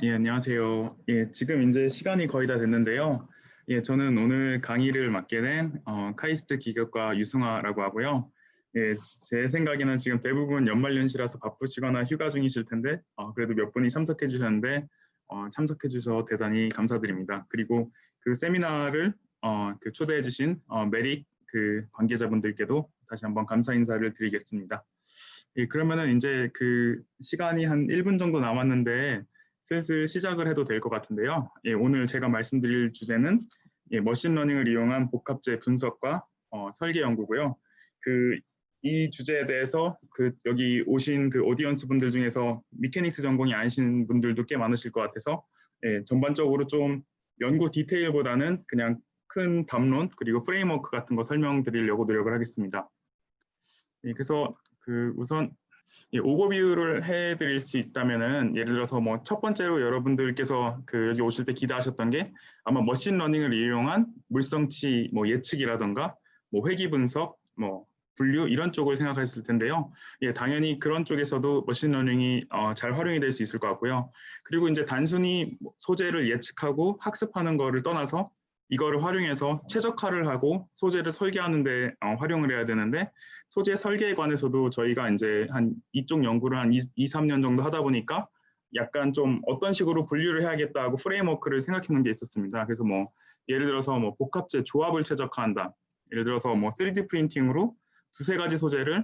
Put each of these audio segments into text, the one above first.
예, 안녕하세요. 예, 지금 이제 시간이 거의 다 됐는데요. 예, 저는 오늘 강의를 맡게 된 카이스트 기계과 유승화라고 하고요. 예, 제 생각에는 지금 대부분 연말연시라서 바쁘시거나 휴가 중이실 텐데, 그래도 몇 분이 참석해 주셨는데, 참석해 주셔서 대단히 감사드립니다. 그리고 그 세미나를 초대해 주신 메릭 그 관계자분들께도 다시 한번 감사 인사를 드리겠습니다. 예, 그러면은 이제 그 시간이 한 1분 정도 남았는데, 슬슬 시작을 해도 될 것 같은데요. 예, 오늘 제가 말씀드릴 주제는 머신러닝을 이용한 복합재 분석과 설계 연구고요. 이 주제에 대해서 여기 오신 그 오디언스 분들 중에서 미케닉스 전공이 아니신 분들도 꽤 많으실 것 같아서 전반적으로 좀 연구 디테일보다는 그냥 큰 담론 그리고 프레임워크 같은 거 설명드리려고 노력을 하겠습니다. 그래서 우선 오버뷰를 해드릴 수 있다면은 예를 들어서 뭐 첫 번째로 여러분들께서 여기 오실 때 기대하셨던 게 아마 머신러닝을 이용한 물성치 뭐 예측이라던가 뭐 회귀 분석, 뭐 분류 이런 쪽을 생각하셨을 텐데요. 예, 당연히 그런 쪽에서도 머신러닝이 잘 활용이 될 수 있을 것 같고요. 그리고 이제 단순히 소재를 예측하고 학습하는 거를 떠나서 이거를 활용해서 최적화를 하고 소재를 설계하는 데 활용을 해야 되는데 소재 설계에 관해서도 저희가 이제 한 이쪽 연구를 한 2, 3년 정도 하다 보니까 약간 좀 어떤 식으로 분류를 해야겠다 하고 프레임워크를 생각해 놓은 게 있었습니다. 그래서 뭐 예를 들어서 뭐 복합재 조합을 최적화한다. 예를 들어서 뭐 3D 프린팅으로 두세 가지 소재를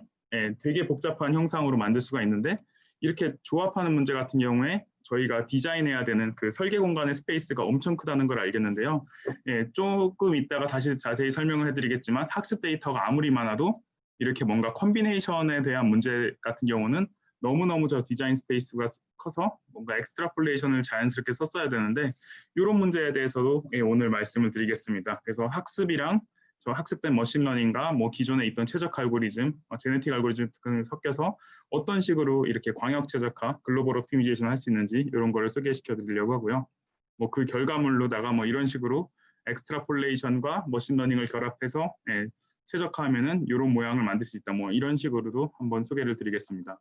되게 복잡한 형상으로 만들 수가 있는데 이렇게 조합하는 문제 같은 경우에 저희가 디자인해야 되는 그 설계 공간의 스페이스가 엄청 크다는 걸 알겠는데요. 예, 조금 이따가 다시 자세히 설명을 해드리겠지만 학습 데이터가 아무리 많아도 이렇게 뭔가 컴비네이션에 대한 문제 같은 경우는 너무너무 저 디자인 스페이스가 커서 뭔가 엑스트라폴레이션을 자연스럽게 썼어야 되는데 이런 문제에 대해서도 오늘 말씀을 드리겠습니다. 그래서 학습이랑 저 학습된 머신러닝과 뭐 기존에 있던 최적 알고리즘, 제네틱 알고리즘 등을 섞여서 어떤 식으로 이렇게 광역 최적화, 글로벌 옵티미제이션 할 수 있는지 이런 거를 소개시켜 드리려고 하고요. 뭐 그 결과물로다가 뭐 이런 식으로 엑스트라폴레이션과 머신러닝을 결합해서 최적화하면은 이런 모양을 만들 수 있다. 뭐 이런 식으로도 한번 소개를 드리겠습니다.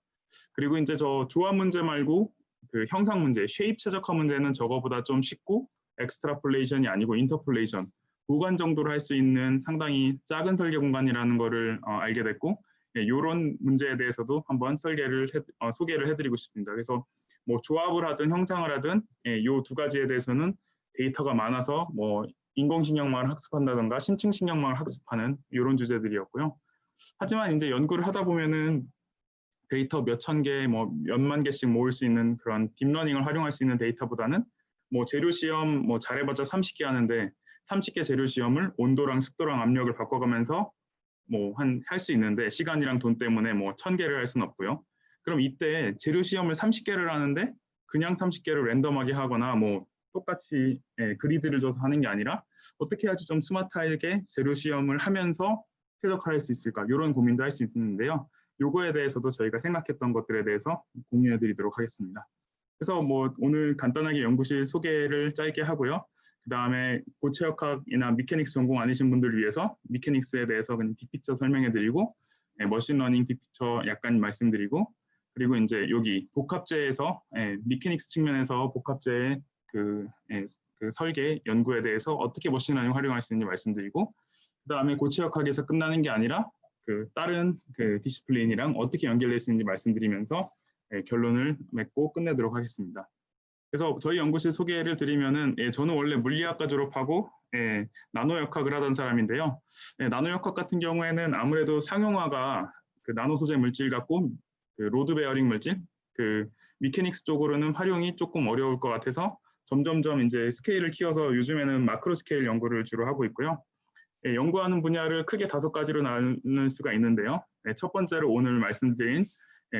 그리고 이제 저 조합 문제 말고 그 형상 문제, 쉐입 최적화 문제는 저거보다 좀 쉽고 엑스트라폴레이션이 아니고 인터폴레이션, 보관 정도로 할 수 있는 상당히 작은 설계 공간이라는 거를 알게 됐고 이런 문제에 대해서도 한번 소개를 해드리고 싶습니다. 그래서 뭐 조합을 하든 형상을 하든 이 두 가지에 대해서는 데이터가 많아서 뭐 인공신경망을 학습한다든가 심층신경망을 학습하는 이런 주제들이었고요. 하지만 이제 연구를 하다 보면은 데이터 몇 천 개, 뭐 몇만 개씩 모을 수 있는 그런 딥러닝을 활용할 수 있는 데이터보다는 뭐 재료 시험 뭐 잘해봤자 30개 하는데 30개 재료 시험을 온도랑 습도랑 압력을 바꿔가면서 뭐 할 수 있는데 시간이랑 돈 때문에 뭐 1000개를 할 수는 없고요. 그럼 이때 재료 시험을 30개를 하는데 그냥 30개를 랜덤하게 하거나 뭐 똑같이 그리드를 줘서 하는 게 아니라 어떻게 해야지 좀 스마트하게 재료 시험을 하면서 최적화할 수 있을까 이런 고민도 할 수 있는데요. 요거에 대해서도 저희가 생각했던 것들에 대해서 공유해 드리도록 하겠습니다. 그래서 뭐 오늘 간단하게 연구실 소개를 짧게 하고요. 그 다음에 고체역학이나 미케닉스 전공 아니신 분들을 위해서 미케닉스에 대해서 그냥 빅픽처 설명해 드리고 머신러닝 빅픽처 약간 말씀드리고 그리고 이제 여기 복합재에서 미케닉스 측면에서 복합재의 그 설계 연구에 대해서 어떻게 머신러닝 활용할 수 있는지 말씀드리고 그 다음에 고체역학에서 끝나는 게 아니라 다른 디시플린이랑 어떻게 연결될 수 있는지 말씀드리면서 결론을 맺고 끝내도록 하겠습니다. 그래서 저희 연구실 소개를 드리면은 저는 원래 물리학과 졸업하고 나노역학을 하던 사람인데요. 나노역학 같은 경우에는 아무래도 상용화가 나노 소재 물질 갖고 로드 베어링 물질, 미케닉스 쪽으로는 활용이 조금 어려울 것 같아서 점점점 이제 스케일을 키워서 요즘에는 마크로 스케일 연구를 주로 하고 있고요. 연구하는 분야를 크게 5가지로 나눌 수가 있는데요. 첫 번째로 오늘 말씀드린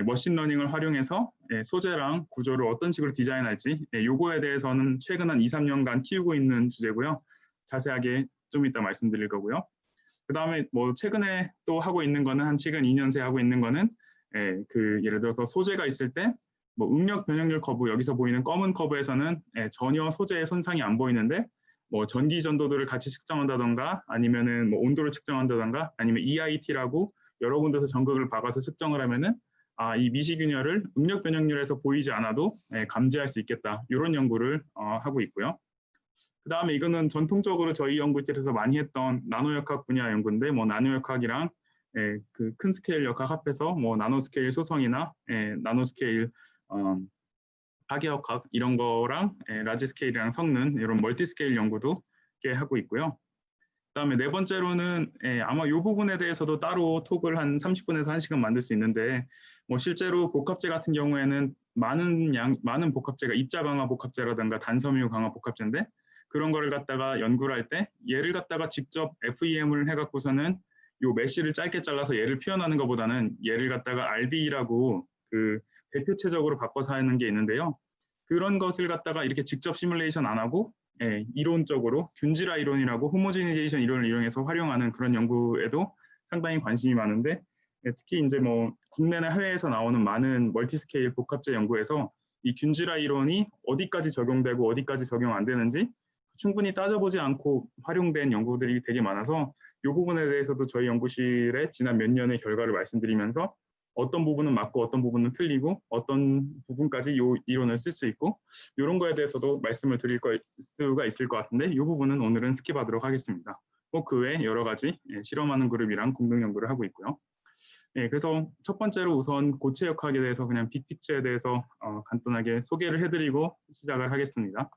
머신러닝을 활용해서 소재랑 구조를 어떤 식으로 디자인할지 요거에 대해서는 최근 한 2, 3년간 키우고 있는 주제고요. 자세하게 좀 이따 말씀드릴 거고요. 그 다음에 뭐 최근에 또 하고 있는 거는 한 최근 2년 새 하고 있는 거는 예를 들어서 소재가 있을 때 뭐 응력 변형률 커브 여기서 보이는 검은 커브에서는 전혀 소재의 손상이 안 보이는데 뭐 전기 전도도를 같이 측정한다던가 아니면은 뭐 온도를 측정한다던가 아니면 EIT라고 여러 군데서 전극을 박아서 측정을 하면은 이 미시균열을 응력 변형률에서 보이지 않아도 감지할 수 있겠다. 이런 연구를 하고 있고요. 그 다음에 이거는 전통적으로 저희 연구실에서 많이 했던 나노역학 분야 연구인데 뭐 나노역학이랑 그 큰 스케일 역학 합해서 뭐 나노스케일 소성이나 나노스케일 파괴역학 이런 거랑 라지 스케일이랑 섞는 이런 멀티 스케일 연구도 하고 있고요. 그다음에 네 번째로는 아마 이 부분에 대해서도 따로 톡을 한 30분에서 1시간 만들 수 있는데 뭐 실제로 복합제 같은 경우에는 많은 복합제가 입자 강화 복합제라든가 단섬유 강화 복합제인데 그런 거를 갖다가 연구를 할 때 얘를 갖다가 직접 FEM을 해갖고서는 요 메쉬를 짧게 잘라서 얘를 표현하는 것보다는 얘를 갖다가 RB라고 그 대표체적으로 바꿔서 하는 게 있는데요. 그런 것을 갖다가 이렇게 직접 시뮬레이션 안 하고 이론적으로 균질화 이론이라고 호모지니제이션 이론을 이용해서 활용하는 그런 연구에도 상당히 관심이 많은데 특히 이제 뭐 국내나 해외에서 나오는 많은 멀티스케일 복합제 연구에서 이 균질화 이론이 어디까지 적용되고 어디까지 적용 안 되는지 충분히 따져보지 않고 활용된 연구들이 되게 많아서 이 부분에 대해서도 저희 연구실의 지난 몇 년의 결과를 말씀드리면서 어떤 부분은 맞고 어떤 부분은 틀리고 어떤 부분까지 이 이론을 쓸 수 있고 이런 거에 대해서도 말씀을 드릴 수가 있을 것 같은데 이 부분은 오늘은 스킵하도록 하겠습니다. 그 외에 여러 가지 실험하는 그룹이랑 공동 연구를 하고 있고요. 그래서 첫 번째로 우선 고체 역학에 대해서 그냥 빅픽처에 대해서 간단하게 소개를 해드리고 시작을 하겠습니다.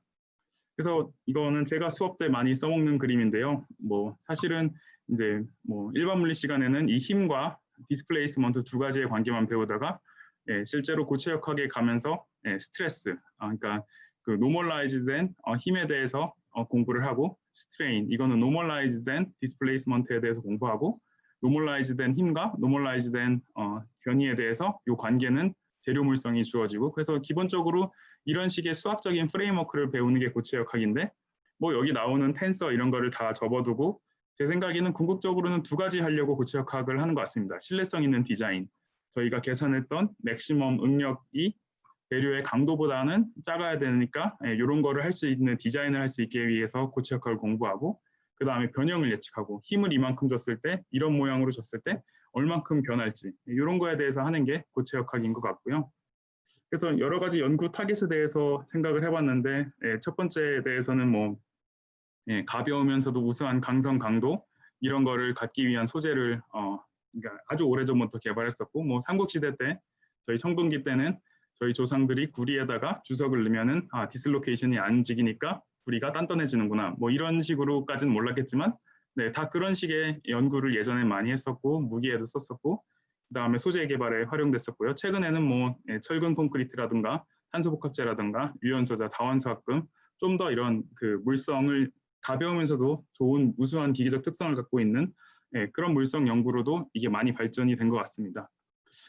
그래서 이거는 제가 수업 때 많이 써먹는 그림인데요. 뭐 사실은 이제 뭐 일반 물리 시간에는 이 힘과 디스플레이스먼트 두 가지의 관계만 배우다가 실제로 고체 역학에 가면서 스트레스, 그러니까 그 노멀라이즈된 힘에 대해서 공부를 하고 스트레인, 이거는 노멀라이즈된 디스플레이스먼트에 대해서 공부하고 노멀라이즈된 힘과 노멀라이즈된 변이에 대해서 이 관계는 재료 물성이 주어지고 그래서 기본적으로 이런 식의 수학적인 프레임워크를 배우는 게 고체 역학인데 뭐 여기 나오는 텐서 이런 거를 다 접어두고 제 생각에는 궁극적으로는 두 가지 하려고 고체 역학을 하는 것 같습니다. 신뢰성 있는 디자인. 저희가 계산했던 맥시멈 응력이 재료의 강도보다는 작아야 되니까 이런 거를 할 수 있는 디자인을 할 수 있기 위해서 고체 역학을 공부하고 그 다음에 변형을 예측하고 힘을 이만큼 줬을 때 이런 모양으로 줬을 때 얼만큼 변할지 이런 거에 대해서 하는 게 고체 역학인 것 같고요. 그래서 여러 가지 연구 타겟에 대해서 생각을 해봤는데 첫 번째에 대해서는 뭐 가벼우면서도 우수한 강성 강도 이런 거를 갖기 위한 소재를 그러니까 아주 오래전부터 개발했었고 뭐 삼국시대 때 저희 청동기 때는 저희 조상들이 구리에다가 주석을 넣으면은 디슬로케이션이 안 움직이니까 구리가 단단해지는구나 뭐 이런 식으로까지는 몰랐겠지만 다 그런 식의 연구를 예전에 많이 했었고 무기에도 썼었고 그 다음에 소재 개발에 활용됐었고요. 최근에는 뭐 철근 콘크리트라든가 탄소복합재라든가 유연소자, 다원소합금 좀 더 이런 그 물성을 가벼우면서도 좋은 우수한 기계적 특성을 갖고 있는 그런 물성 연구로도 이게 많이 발전이 된 것 같습니다.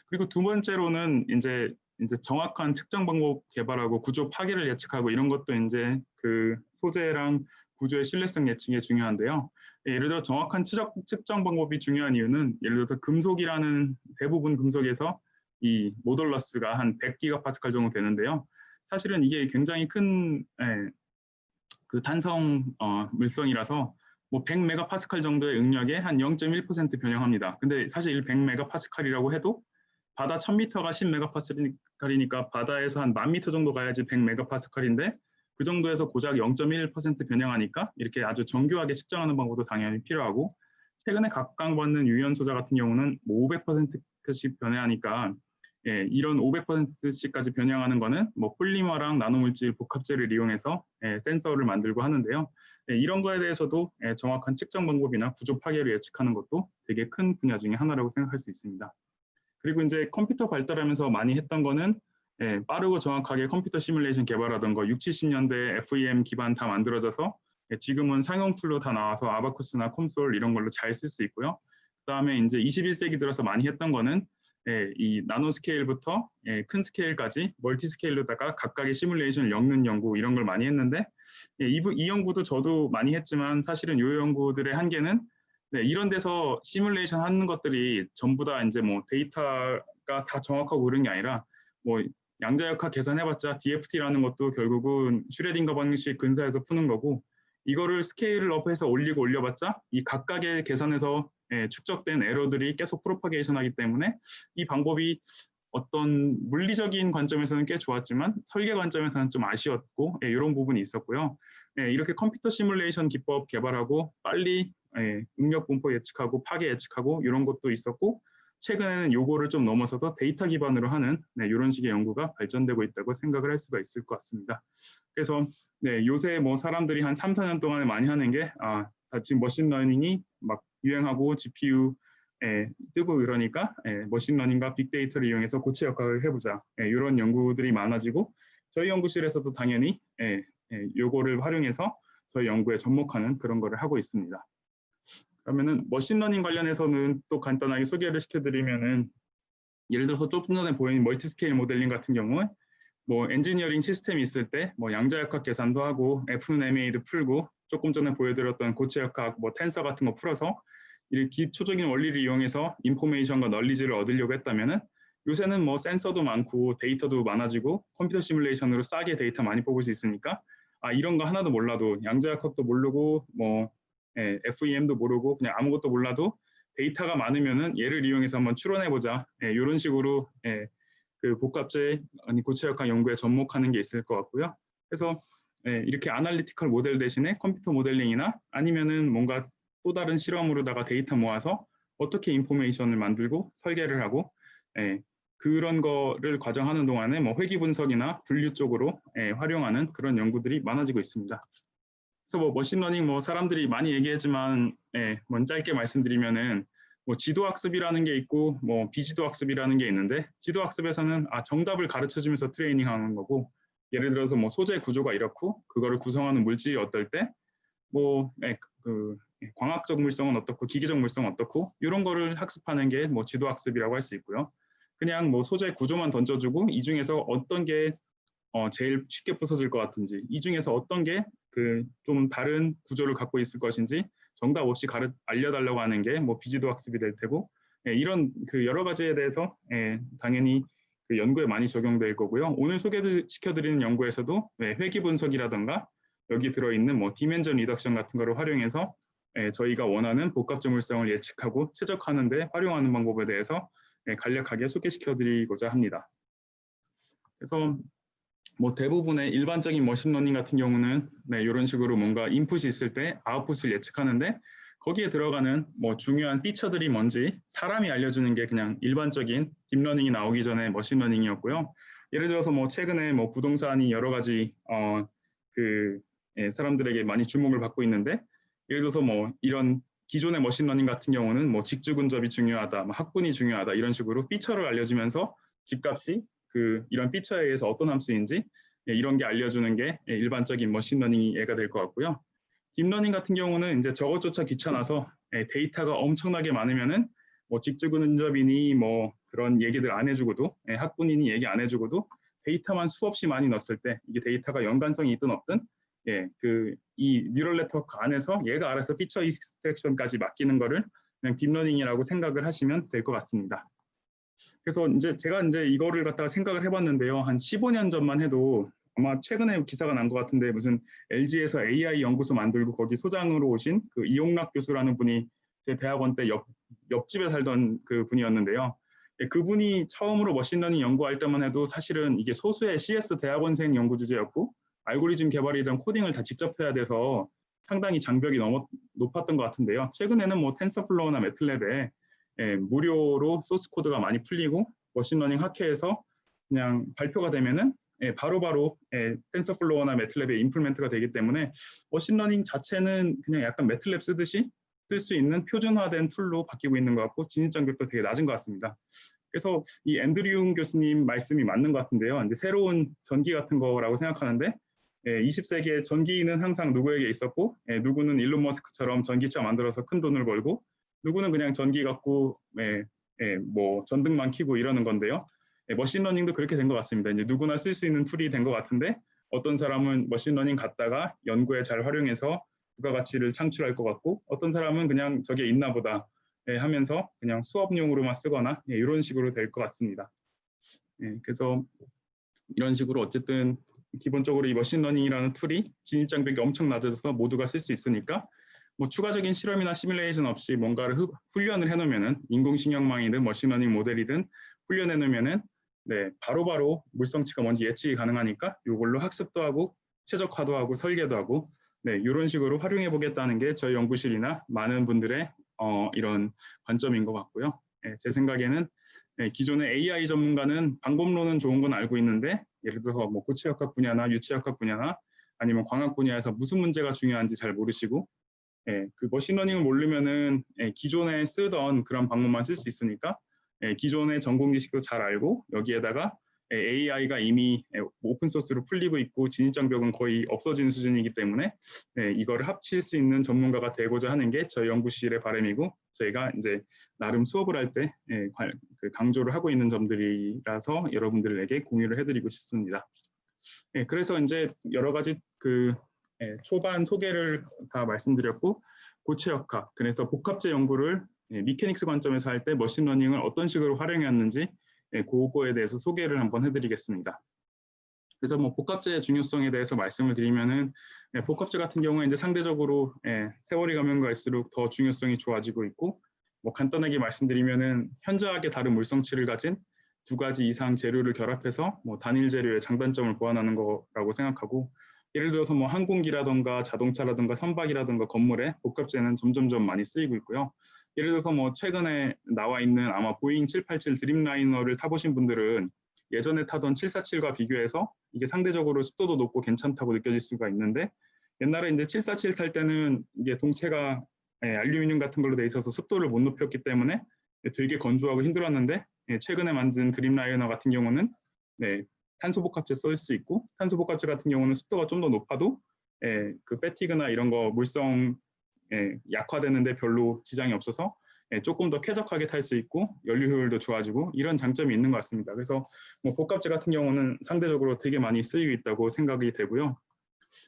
그리고 두 번째로는 이제 정확한 측정 방법 개발하고 구조 파괴를 예측하고 이런 것도 이제 그 소재랑 구조의 신뢰성 예측이 중요한데요. 예를 들어 정확한 측정 방법이 중요한 이유는 예를 들어서 금속이라는 대부분 금속에서 이 모듈러스가 한 100기가파스칼 정도 되는데요. 사실은 이게 굉장히 큰 그 탄성 물성이라서 뭐 100메가파스칼 정도의 응력에 한 0.1% 변형합니다. 근데 사실 100메가파스칼이라고 해도 바다 1000m가 10메가파스칼이니까 바다에서 한 10,000m 정도 가야지 100메가파스칼인데 그 정도에서 고작 0.1% 변형하니까 이렇게 아주 정교하게 측정하는 방법도 당연히 필요하고 최근에 각광받는 유연소자 같은 경우는 뭐 500%씩 변형하니까 이런 500%씩까지 변형하는 거는 뭐 폴리머랑 나노물질 복합재를 이용해서 센서를 만들고 하는데요. 이런 거에 대해서도 정확한 측정 방법이나 구조 파괴를 예측하는 것도 되게 큰 분야 중에 하나라고 생각할 수 있습니다. 그리고 이제 컴퓨터 발달하면서 많이 했던 거는 빠르고 정확하게 컴퓨터 시뮬레이션 개발하던 거 60, 70년대 FEM 기반 다 만들어져서 지금은 상용 툴로 다 나와서 아바쿠스나 콤솔 이런 걸로 잘 쓸 수 있고요. 그다음에 이제 21세기 들어서 많이 했던 거는 이 나노 스케일부터 큰 스케일까지 멀티 스케일로다가 각각의 시뮬레이션을 엮는 연구 이런 걸 많이 했는데 이 연구도 저도 많이 했지만 사실은 이 연구들의 한계는 이런 데서 시뮬레이션 하는 것들이 전부 다 이제 뭐 데이터가 다 정확하고 그런 게 아니라 뭐 양자역학 계산해봤자 DFT라는 것도 결국은 슈레딩거 방식 근사해서 푸는 거고 이거를 스케일을 업해서 올리고 올려봤자 이 각각의 계산에서 축적된 에러들이 계속 프로파게이션 하기 때문에 이 방법이 어떤 물리적인 관점에서는 꽤 좋았지만 설계 관점에서는 좀 아쉬웠고 이런 부분이 있었고요. 이렇게 컴퓨터 시뮬레이션 기법 개발하고 빨리 응력 분포 예측하고 파괴 예측하고 이런 것도 있었고 최근에는 요거를 좀 넘어서서 데이터 기반으로 하는 이런 식의 연구가 발전되고 있다고 생각을 할 수가 있을 것 같습니다. 그래서 요새 뭐 사람들이 한 3, 4년 동안에 많이 하는 게 지금 머신러닝이 막 유행하고 GPU 뜨고 이러니까 머신러닝과 빅데이터를 이용해서 고체 역학을 해보자 이런 연구들이 많아지고 저희 연구실에서도 당연히 요거를 활용해서 저희 연구에 접목하는 그런 거를 하고 있습니다. 그러면은 머신러닝 관련해서는 또 간단하게 소개를 시켜드리면은 예를 들어서 조금 전에 보인 멀티스케일 모델링 같은 경우는 뭐 엔지니어링 시스템이 있을 때 뭐 양자역학 계산도 하고 F는 MA도 풀고 조금 전에 보여드렸던 고체역학 뭐 텐서 같은 거 풀어서 이 기초적인 원리를 이용해서 인포메이션과 널리지를 얻으려고 했다면은 요새는 뭐 센서도 많고 데이터도 많아지고 컴퓨터 시뮬레이션으로 싸게 데이터 많이 뽑을 수 있으니까 이런 거 하나도 몰라도 양자역학도 모르고 뭐 FEM도 모르고 그냥 아무것도 몰라도 데이터가 많으면은 얘를 이용해서 한번 추론해보자 이런 식으로 그 복합재 아니 고체역학 연구에 접목하는 게 있을 것 같고요. 그래서 이렇게 아날리티컬 모델 대신에 컴퓨터 모델링이나 아니면은 뭔가 또 다른 실험으로다가 데이터 모아서 어떻게 인포메이션을 만들고 설계를 하고 그런 거를 과정하는 동안에 뭐 회귀 분석이나 분류 쪽으로 활용하는 그런 연구들이 많아지고 있습니다. 그래서 뭐 머신러닝 뭐 사람들이 많이 얘기하지만 먼저 짧게 말씀드리면은 뭐 지도학습이라는 게 있고 뭐 비지도학습이라는 게 있는데 지도학습에서는 정답을 가르쳐주면서 트레이닝하는 거고 예를 들어서 뭐 소재 구조가 이렇고 그거를 구성하는 물질이 어떨 때 뭐 그 광학적 물성은 어떻고 기계적 물성은 어떻고 이런 거를 학습하는 게 뭐 지도학습이라고 할 수 있고요. 그냥 뭐 소재 구조만 던져주고 이 중에서 어떤 게 제일 쉽게 부서질 것 같은지 이 중에서 어떤 게 그 좀 다른 구조를 갖고 있을 것인지 정답 없이 알려달라고 하는 게 뭐 비지도 학습이 될 테고 이런 그 여러 가지에 대해서 당연히 그 연구에 많이 적용될 거고요. 오늘 소개시켜드리는 연구에서도 회귀 분석이라든가 여기 들어있는 뭐 디멘전 리덕션 같은 거를 활용해서 저희가 원하는 복합점물성을 예측하고 최적화하는 데 활용하는 방법에 대해서 간략하게 소개시켜드리고자 합니다. 그래서 뭐 대부분의 일반적인 머신러닝 같은 경우는 이런 식으로 뭔가 인풋이 있을 때 아웃풋을 예측하는데 거기에 들어가는 뭐 중요한 피처들이 뭔지 사람이 알려주는 게 그냥 일반적인 딥러닝이 나오기 전에 머신러닝이었고요. 예를 들어서 뭐 최근에 뭐 부동산이 여러 가지 사람들에게 많이 주목을 받고 있는데 예를 들어서 뭐 이런 기존의 머신러닝 같은 경우는 뭐 직주 근접이 중요하다, 뭐 학군이 중요하다 이런 식으로 피처를 알려주면서 집값이 이런 피처에 의해서 어떤 함수인지 이런 게 알려주는 게 일반적인 머신러닝이 얘가 될 것 같고요. 딥러닝 같은 경우는 이제 저것조차 귀찮아서 데이터가 엄청나게 많으면은 뭐 직주근접이니 뭐 그런 얘기들 안 해주고도 학군이니 얘기 안 해주고도 데이터만 수없이 많이 넣었을 때 이게 데이터가 연관성이 있든 없든 이 뉴럴 네트워크 안에서 얘가 알아서 피처 익스트랙션까지 맡기는 거를 그냥 딥러닝이라고 생각을 하시면 될 것 같습니다. 그래서 제가 이거를 갖다가 생각을 해봤는데요. 한 15년 전만 해도 아마 최근에 기사가 난 것 같은데 무슨 LG에서 AI 연구소 만들고 거기 소장으로 오신 그 이용락 교수라는 분이 제 대학원 때 옆집에 살던 그 분이었는데요. 그분이 처음으로 머신러닝 연구할 때만 해도 사실은 이게 소수의 CS 대학원생 연구 주제였고 알고리즘 개발이든 코딩을 다 직접 해야 돼서 상당히 장벽이 높았던 것 같은데요. 최근에는 뭐 텐서플로우나 매틀랩에 무료로 소스 코드가 많이 풀리고 머신러닝 학회에서 그냥 발표가 되면은 바로바로 텐서플로우나 매틀랩에 임플멘트가 되기 때문에 머신러닝 자체는 그냥 약간 매틀랩 쓰듯이 쓸 수 있는 표준화된 툴로 바뀌고 있는 것 같고 진입 장벽도 되게 낮은 것 같습니다. 그래서 이 앤드류 교수님 말씀이 맞는 것 같은데요. 이제 새로운 전기 같은 거라고 생각하는데 20세기에 전기는 항상 누구에게 있었고 누구는 일론 머스크처럼 전기차 만들어서 큰 돈을 벌고 누구는 그냥 전기 갖고 뭐 전등만 켜고 이러는 건데요. 머신러닝도 그렇게 된 것 같습니다. 이제 누구나 쓸 수 있는 툴이 된 것 같은데 어떤 사람은 머신러닝 갖다가 연구에 잘 활용해서 부가가치를 창출할 것 같고 어떤 사람은 그냥 저게 있나 보다 하면서 그냥 수업용으로만 쓰거나 이런 식으로 될 것 같습니다. 그래서 이런 식으로 어쨌든 기본적으로 이 머신러닝이라는 툴이 진입장벽이 엄청 낮아져서 모두가 쓸 수 있으니까 뭐 추가적인 실험이나 시뮬레이션 없이 뭔가를 훈련을 해놓으면은 인공신경망이든 머신러닝 모델이든 훈련해 놓으면은 네, 바로바로 물성치가 뭔지 예측이 가능하니까 이걸로 학습도 하고 최적화도 하고 설계도 하고 네, 이런 식으로 활용해 보겠다는 게 저희 연구실이나 많은 분들의 이런 관점인 것 같고요. 네, 제 생각에는 네, 기존의 AI 전문가는 방법론은 좋은 건 알고 있는데 예를 들어서 뭐 고체역학 분야나 유체역학 분야나 아니면 광학 분야에서 무슨 문제가 중요한지 잘 모르시고 그 머신러닝을 모르면은 기존에 쓰던 그런 방법만 쓸 수 있으니까 기존의 전공 지식도 잘 알고 여기에다가 AI가 이미 오픈 소스로 풀리고 있고 진입장벽은 거의 없어진 수준이기 때문에 이거를 합칠 수 있는 전문가가 되고자 하는 게 저희 연구실의 바람이고 저희가 이제 나름 수업을 할 때 강조를 하고 있는 점들이라서 여러분들에게 공유를 해드리고 싶습니다. 그래서 이제 여러 가지 초반 소개를 다 말씀드렸고 고체역학, 그래서 복합재 연구를 미케닉스 관점에서 할 때 머신러닝을 어떤 식으로 활용했는지 그거에 대해서 소개를 한번 해드리겠습니다. 그래서 뭐 복합재의 중요성에 대해서 말씀을 드리면은 복합재 같은 경우에 이제 상대적으로 세월이 가면 갈수록 더 중요성이 좋아지고 있고 뭐 간단하게 말씀드리면은 현저하게 다른 물성치를 가진 두 가지 이상 재료를 결합해서 뭐 단일 재료의 장단점을 보완하는 거라고 생각하고 예를 들어서 뭐 항공기라든가 자동차라든가 선박이라든가 건물에 복합재는 점점점 많이 쓰이고 있고요. 예를 들어서 뭐 최근에 나와 있는 아마 보잉 787 드림라이너를 타보신 분들은 예전에 타던 747과 비교해서 이게 상대적으로 습도도 높고 괜찮다고 느껴질 수가 있는데 옛날에 이제 747 탈 때는 이게 동체가 알루미늄 같은 걸로 돼 있어서 습도를 못 높였기 때문에 되게 건조하고 힘들었는데 최근에 만든 드림라이너 같은 경우는 탄소복합재 쓸 수 있고 탄소복합재 같은 경우는 습도가 좀 더 높아도 그 패티그나 이런 거 물성 약화되는데 별로 지장이 없어서 조금 더 쾌적하게 탈 수 있고 연료 효율도 좋아지고 이런 장점이 있는 것 같습니다. 그래서 뭐 복합재 같은 경우는 상대적으로 되게 많이 쓰이고 있다고 생각이 되고요.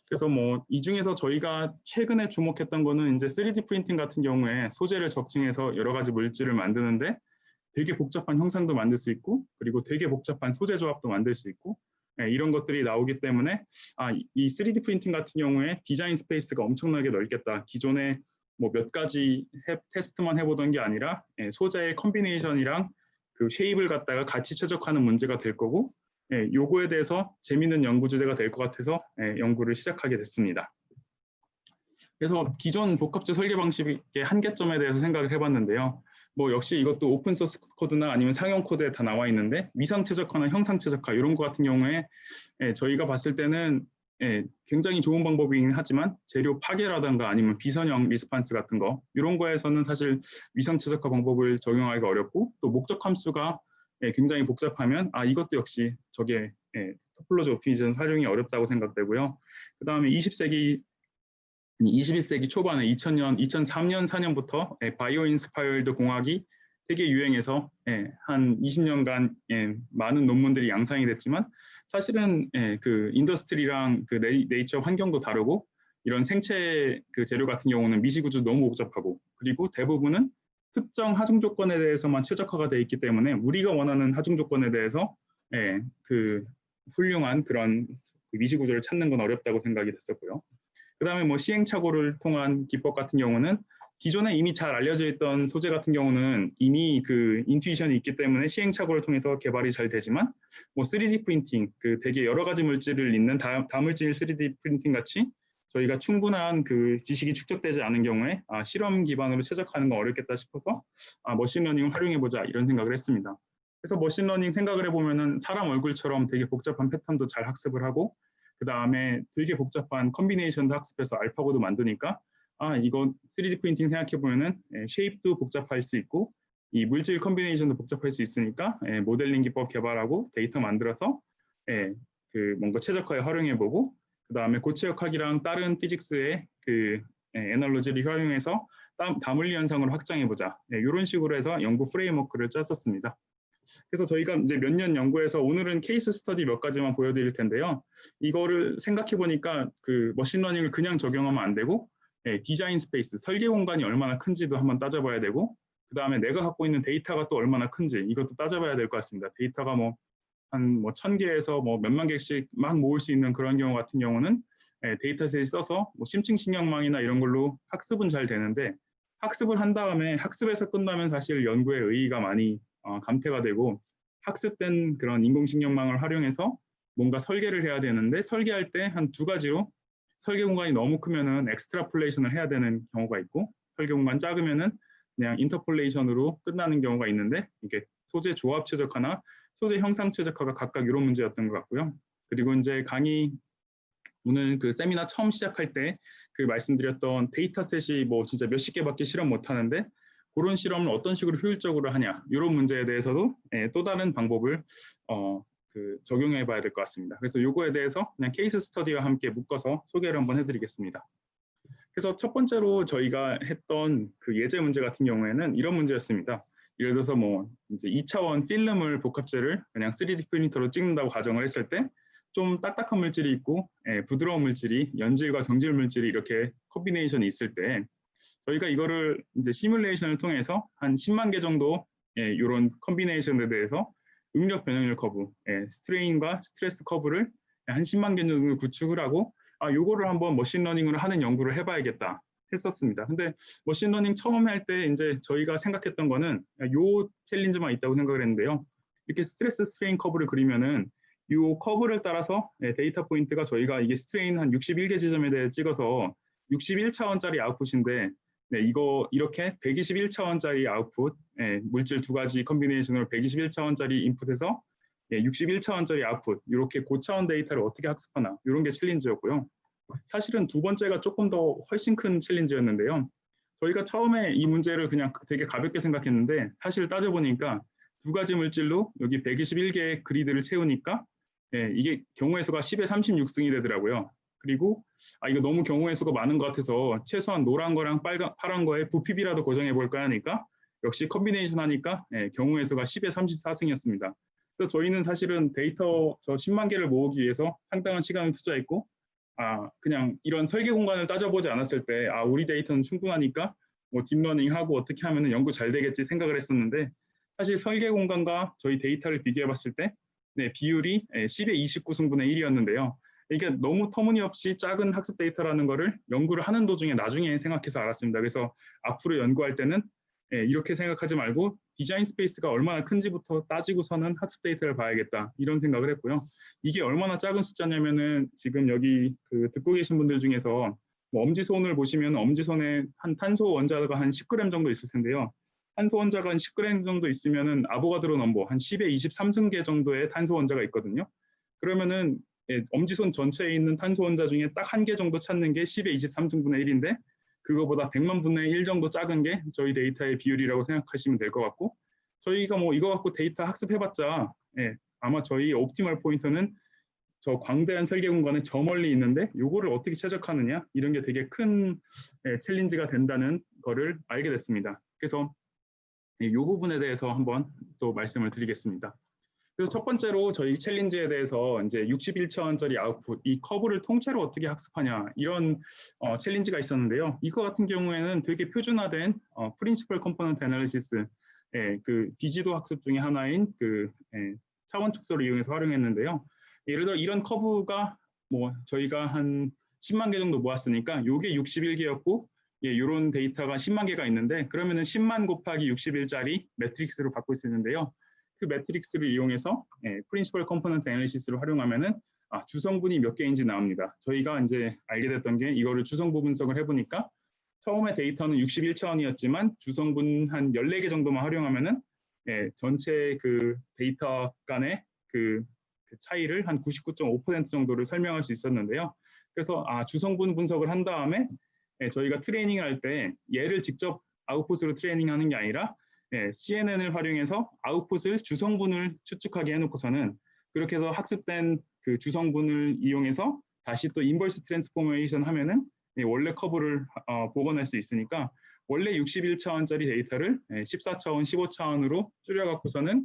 그래서 뭐 이 중에서 저희가 최근에 주목했던 거는 이제 3D 프린팅 같은 경우에 소재를 적층해서 여러 가지 물질을 만드는데 되게 복잡한 형상도 만들 수 있고 그리고 되게 복잡한 소재 조합도 만들 수 있고 이런 것들이 나오기 때문에 이 3D 프린팅 같은 경우에 디자인 스페이스가 엄청나게 넓겠다. 기존에 뭐 몇 가지 테스트만 해보던 게 아니라 소재의 컨비네이션이랑 그 쉐입을 갖다가 같이 최적화하는 문제가 될 거고 요거에 대해서 재미있는 연구 주제가 될 것 같아서 연구를 시작하게 됐습니다. 그래서 기존 복합재 설계 방식의 한계점에 대해서 생각을 해봤는데요. 뭐 역시 이것도 오픈 소스 코드나 아니면 상용 코드에 다 나와 있는데 미상 최적화나 형상 최적화 이런 거 같은 경우에 저희가 봤을 때는 굉장히 좋은 방법이긴 하지만 재료 파괴라든가 아니면 비선형 리스판스 같은 거 이런 거에서는 사실 미상 최적화 방법을 적용하기가 어렵고 또 목적 함수가 굉장히 복잡하면 이것도 역시 저게 토폴로지 옵티미제이션 활용이 어렵다고 생각되고요. 그 다음에 21세기 초반에 2000년, 2003년, 4년부터 바이오 인스파이어드 공학이 되게 유행해서 한 20년간 많은 논문들이 양산이 됐지만 사실은 그 인더스트리랑 그 네이처 환경도 다르고 이런 생체 그 재료 같은 경우는 미시구조 너무 복잡하고 그리고 대부분은 특정 하중 조건에 대해서만 최적화가 되어 있기 때문에 우리가 원하는 하중 조건에 대해서 그 훌륭한 그런 미시구조를 찾는 건 어렵다고 생각이 됐었고요. 그 다음에 뭐 시행착오를 통한 기법 같은 경우는 기존에 이미 잘 알려져 있던 소재 같은 경우는 이미 그 인투이션이 있기 때문에 시행착오를 통해서 개발이 잘 되지만 뭐 3D 프린팅, 그 되게 여러 가지 물질을 잇는 다물질 3D 프린팅 같이 저희가 충분한 그 지식이 축적되지 않은 경우에 실험 기반으로 최적화하는 건 어렵겠다 싶어서 머신러닝을 활용해보자 이런 생각을 했습니다. 그래서 머신러닝 생각을 해보면은 사람 얼굴처럼 되게 복잡한 패턴도 잘 학습을 하고 그 다음에 되게 복잡한 컨비네이션도 학습해서 알파고도 만드니까 이거 3D 프린팅 생각해보면은 쉐입도 복잡할 수 있고 이 물질 컨비네이션도 복잡할 수 있으니까 모델링 기법 개발하고 데이터 만들어서 그 뭔가 최적화에 활용해보고 그 다음에 고체역학이랑 다른 피직스의 그 애널로지를 활용해서 다물리 현상을 확장해보자 이런 식으로 해서 연구 프레임워크를 짰었습니다. 그래서 저희가 이제 몇 년 연구해서 오늘은 케이스 스터디 몇 가지만 보여드릴 텐데요. 이거를 생각해 보니까 그 머신러닝을 그냥 적용하면 안 되고 디자인 스페이스, 설계 공간이 얼마나 큰지도 한번 따져봐야 되고 그 다음에 내가 갖고 있는 데이터가 또 얼마나 큰지 이것도 따져봐야 될 것 같습니다. 데이터가 뭐 한 뭐 1000개에서 뭐 몇만 개씩 막 모을 수 있는 그런 경우 같은 경우는 데이터셋을 써서 뭐 심층 신경망이나 이런 걸로 학습은 잘 되는데 학습을 한 다음에 학습에서 끝나면 사실 연구의 의의가 많이 감퇴가 되고 학습된 그런 인공식량망을 활용해서 뭔가 설계를 해야 되는데 설계할 때 한 두 가지로 설계 공간이 너무 크면은 엑스트라폴레이션을 해야 되는 경우가 있고 설계 공간 작으면은 그냥 인터폴레이션으로 끝나는 경우가 있는데 이게 소재 조합 최적화나 소재 형상 최적화가 각각 이런 문제였던 것 같고요. 그리고 이제 강의 오늘 그 세미나 처음 시작할 때 그 말씀드렸던 데이터셋이 뭐 진짜 몇십 개밖에 실험 못 하는데 그런 실험을 어떤 식으로 효율적으로 하냐 이런 문제에 대해서도 또 다른 방법을 적용해 봐야 될 것 같습니다. 그래서 요거에 대해서 그냥 케이스 스터디와 함께 묶어서 소개를 한번 해드리겠습니다. 그래서 첫 번째로 저희가 했던 그 예제 문제 같은 경우에는 이런 문제였습니다. 예를 들어서 뭐 이제 2차원 필름을 복합재를 그냥 3D 프린터로 찍는다고 가정을 했을 때 좀 딱딱한 물질이 있고 부드러운 물질이 연질과 경질 물질이 이렇게 콤비네이션이 있을 때 저희가 이거를 이제 시뮬레이션을 통해서 한 10만 개 정도 이런 콤비네이션에 대해서 응력 변형률 커브, 스트레인과 스트레스 커브를 한 10만 개 정도 구축을 하고 요거를 한번 머신러닝으로 하는 연구를 해봐야겠다 했었습니다. 근데 머신러닝 처음 할 때 이제 저희가 생각했던 거는 요 챌린지만 있다고 생각을 했는데요. 이렇게 스트레스 스트레인 커브를 그리면은 이 커브를 따라서 데이터 포인트가 저희가 이게 스트레인 한 61개 지점에 대해 찍어서 61차원짜리 아웃풋인데 이거 이렇게 121차원짜리 아웃풋, 물질 두 가지 컴비네이션으로 121차원짜리 인풋에서 61차원짜리 아웃풋, 이렇게 고차원 데이터를 어떻게 학습하나 이런 게 챌린지였고요. 사실은 두 번째가 조금 더 훨씬 큰 챌린지였는데요. 저희가 처음에 이 문제를 그냥 되게 가볍게 생각했는데 사실 따져보니까 두 가지 물질로 여기 121개의 그리드를 채우니까 이게 경우의 수가 10의 36승이 되더라고요. 그리고 이거 너무 경우의 수가 많은 것 같아서 최소한 노란 거랑 파란 거에 부피비라도 고정해 볼까 하니까 역시 컴비네이션 하니까 경우의 수가 10의 34승이었습니다. 그래서 저희는 사실은 데이터 저 10만 개를 모으기 위해서 상당한 시간을 투자했고 그냥 이런 설계 공간을 따져보지 않았을 때 우리 데이터는 충분하니까 뭐 딥러닝하고 어떻게 하면 연구 잘 되겠지 생각을 했었는데 사실 설계 공간과 저희 데이터를 비교해 봤을 때 비율이 10의 29승분의 1이었는데요. 이게 너무 터무니없이 작은 학습 데이터라는 거를 연구를 하는 도중에 나중에 생각해서 알았습니다. 그래서 앞으로 연구할 때는 이렇게 생각하지 말고 디자인 스페이스가 얼마나 큰지부터 따지고서는 학습 데이터를 봐야겠다 이런 생각을 했고요. 이게 얼마나 작은 숫자냐면은 지금 여기 듣고 계신 분들 중에서 뭐 엄지손을 보시면 엄지손에 한 탄소 원자가 한 10g 정도 있을 텐데요. 탄소 원자가 한 10g 정도 있으면은 아보가드로 넘버 한 10의 23승계 정도의 탄소 원자가 있거든요. 그러면은 엄지손 전체에 있는 탄소 원자 중에 딱 한 개 정도 찾는 게 10의 23승분의 1인데 그거보다 100만 분의 1 정도 작은 게 저희 데이터의 비율이라고 생각하시면 될 것 같고 저희가 뭐 이거 갖고 데이터 학습해봤자 아마 저희 옵티멀 포인터는 저 광대한 설계 공간에 저 멀리 있는데 요거를 어떻게 최적화하느냐 이런 게 되게 큰 챌린지가 된다는 거를 알게 됐습니다. 그래서 이 부분에 대해서 한번 또 말씀을 드리겠습니다. 그래서 첫 번째로 저희 챌린지에 대해서 이제 61차원짜리 아웃풋, 이 커브를 통째로 어떻게 학습하냐 이런 챌린지가 있었는데요. 이거 같은 경우에는 되게 표준화된 프린시플 컴포넌트 애널리시스, 그 비지도 학습 중에 하나인 그 차원 축소를 이용해서 활용했는데요. 예를 들어 이런 커브가 뭐 저희가 한 10만 개 정도 모았으니까 이게 61개였고 이런 데이터가 10만 개가 있는데 그러면은 10만 곱하기 61짜리 매트릭스로 바꿀 수 있는데요. 그 매트릭스를 이용해서 프린시플 컴포넌트 애널리시스를 활용하면은 주성분이 몇 개인지 나옵니다. 저희가 이제 알게 됐던 게 이거를 주성분 분석을 해보니까 처음에 데이터는 61차원이었지만 주성분 한 14개 정도만 활용하면은 전체 그 데이터 간의 그 차이를 한 99.5% 정도를 설명할 수 있었는데요. 그래서 주성분 분석을 한 다음에 저희가 트레이닝을 할 때 얘를 직접 아웃풋으로 트레이닝하는 게 아니라 CNN을 활용해서 아웃풋을 주성분을 추측하게 해놓고서는 그렇게 해서 학습된 그 주성분을 이용해서 다시 또 인버스 트랜스포메이션 하면은 원래 커브를 복원할 수 있으니까 원래 61차원짜리 데이터를 14차원, 15차원으로 줄여갖고서는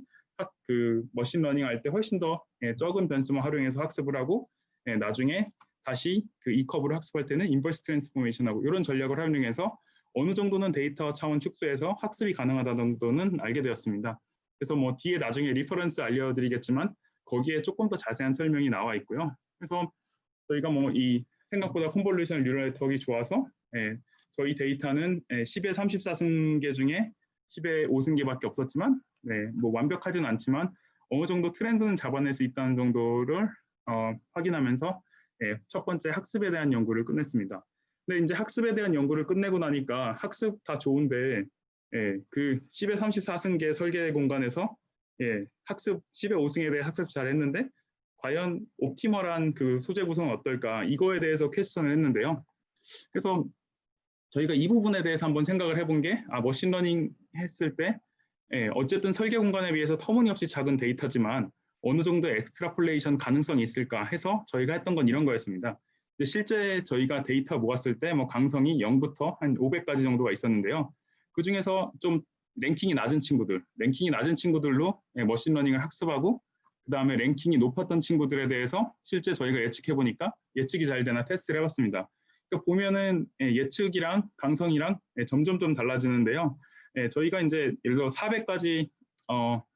그 머신러닝 할 때 훨씬 더 적은 변수만 활용해서 학습을 하고 나중에 다시 그 이 커브를 학습할 때는 인버스 트랜스포메이션하고 이런 전략을 활용해서 어느 정도는 데이터 차원 축소해서 학습이 가능하다는 정도는 알게 되었습니다. 그래서 뭐 뒤에 나중에 리퍼런스 알려드리겠지만 거기에 조금 더 자세한 설명이 나와 있고요. 그래서 저희가 뭐 이 생각보다 컨볼루션 뉴럴 네트워크가 좋아서 저희 데이터는 10의 34승계 중에 10의 5승계밖에 없었지만 뭐 완벽하진 않지만 어느 정도 트렌드는 잡아낼 수 있다는 정도를 확인하면서 첫 번째 학습에 대한 연구를 끝냈습니다. 근데 이제 학습에 대한 연구를 끝내고 나니까 학습 다 좋은데 그 10의 34승계 설계 공간에서 학습 10의 5승에 대해 학습 잘했는데 과연 옵티멀한 그 소재 구성은 어떨까 이거에 대해서 퀘스천을 했는데요. 그래서 저희가 이 부분에 대해서 한번 생각을 해본 게 머신러닝 했을 때 어쨌든 설계 공간에 비해서 터무니없이 작은 데이터지만 어느 정도 엑스트라폴레이션 가능성이 있을까 해서 저희가 했던 건 이런 거였습니다. 실제 저희가 데이터 모았을 때 뭐 강성이 0부터 한 500까지 정도가 있었는데요. 그 중에서 좀 랭킹이 낮은 친구들로 머신러닝을 학습하고 그 다음에 랭킹이 높았던 친구들에 대해서 실제 저희가 예측해 보니까 예측이 잘 되나 테스트를 해봤습니다. 그러니까 보면은 예측이랑 강성이랑 점점 좀 달라지는데요. 저희가 이제 예를 들어 400까지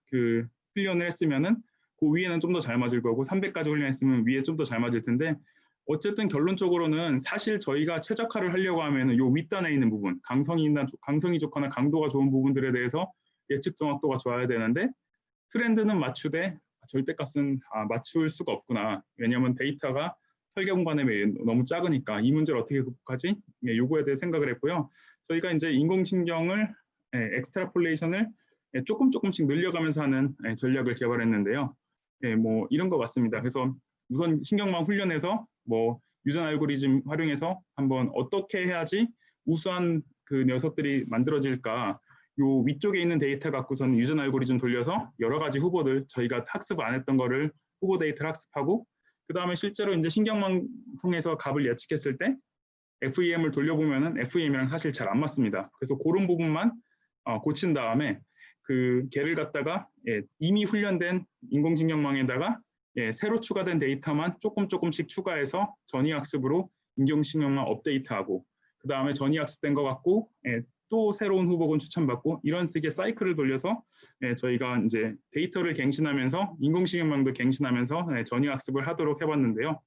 그 훈련을 했으면은 그 위에는 좀 더 잘 맞을 거고 300까지 훈련했으면 위에 좀 더 잘 맞을 텐데 어쨌든 결론적으로는 사실 저희가 최적화를 하려고 하면은 요 윗단에 있는 부분 강성이 좋거나 강도가 좋은 부분들에 대해서 예측 정확도가 좋아야 되는데 트렌드는 맞추되 절대값은 맞출 수가 없구나. 왜냐하면 데이터가 설계 공간에 너무 작으니까 이 문제를 어떻게 극복하지? 요거에 대해 생각을 했고요. 저희가 이제 인공신경을 엑스트라폴레이션을 조금씩 늘려가면서 하는 전략을 개발했는데요. 뭐 이런 거 맞습니다. 그래서 우선 신경망 훈련해서 뭐 유전 알고리즘 활용해서 한번 어떻게 해야지 우수한 그 녀석들이 만들어질까 요 위쪽에 있는 데이터 갖고서는 유전 알고리즘 돌려서 여러 가지 후보들 저희가 학습 안 했던 거를 후보 데이터를 학습하고 그 다음에 실제로 이제 신경망 통해서 값을 예측했을 때 FEM을 돌려보면은 FEM이랑 사실 잘 안 맞습니다. 그래서 그런 부분만 고친 다음에 그 걔를 갖다가 이미 훈련된 인공신경망에다가 새로 추가된 데이터만 조금씩 추가해서 전이학습으로 인공신경망 업데이트하고 그 다음에 전이학습된 거 갖고 또 새로운 후보군 추천받고 이런 식의 사이클을 돌려서 저희가 이제 데이터를 갱신하면서 인공신경망도 갱신하면서 전이학습을 하도록 해봤는데요.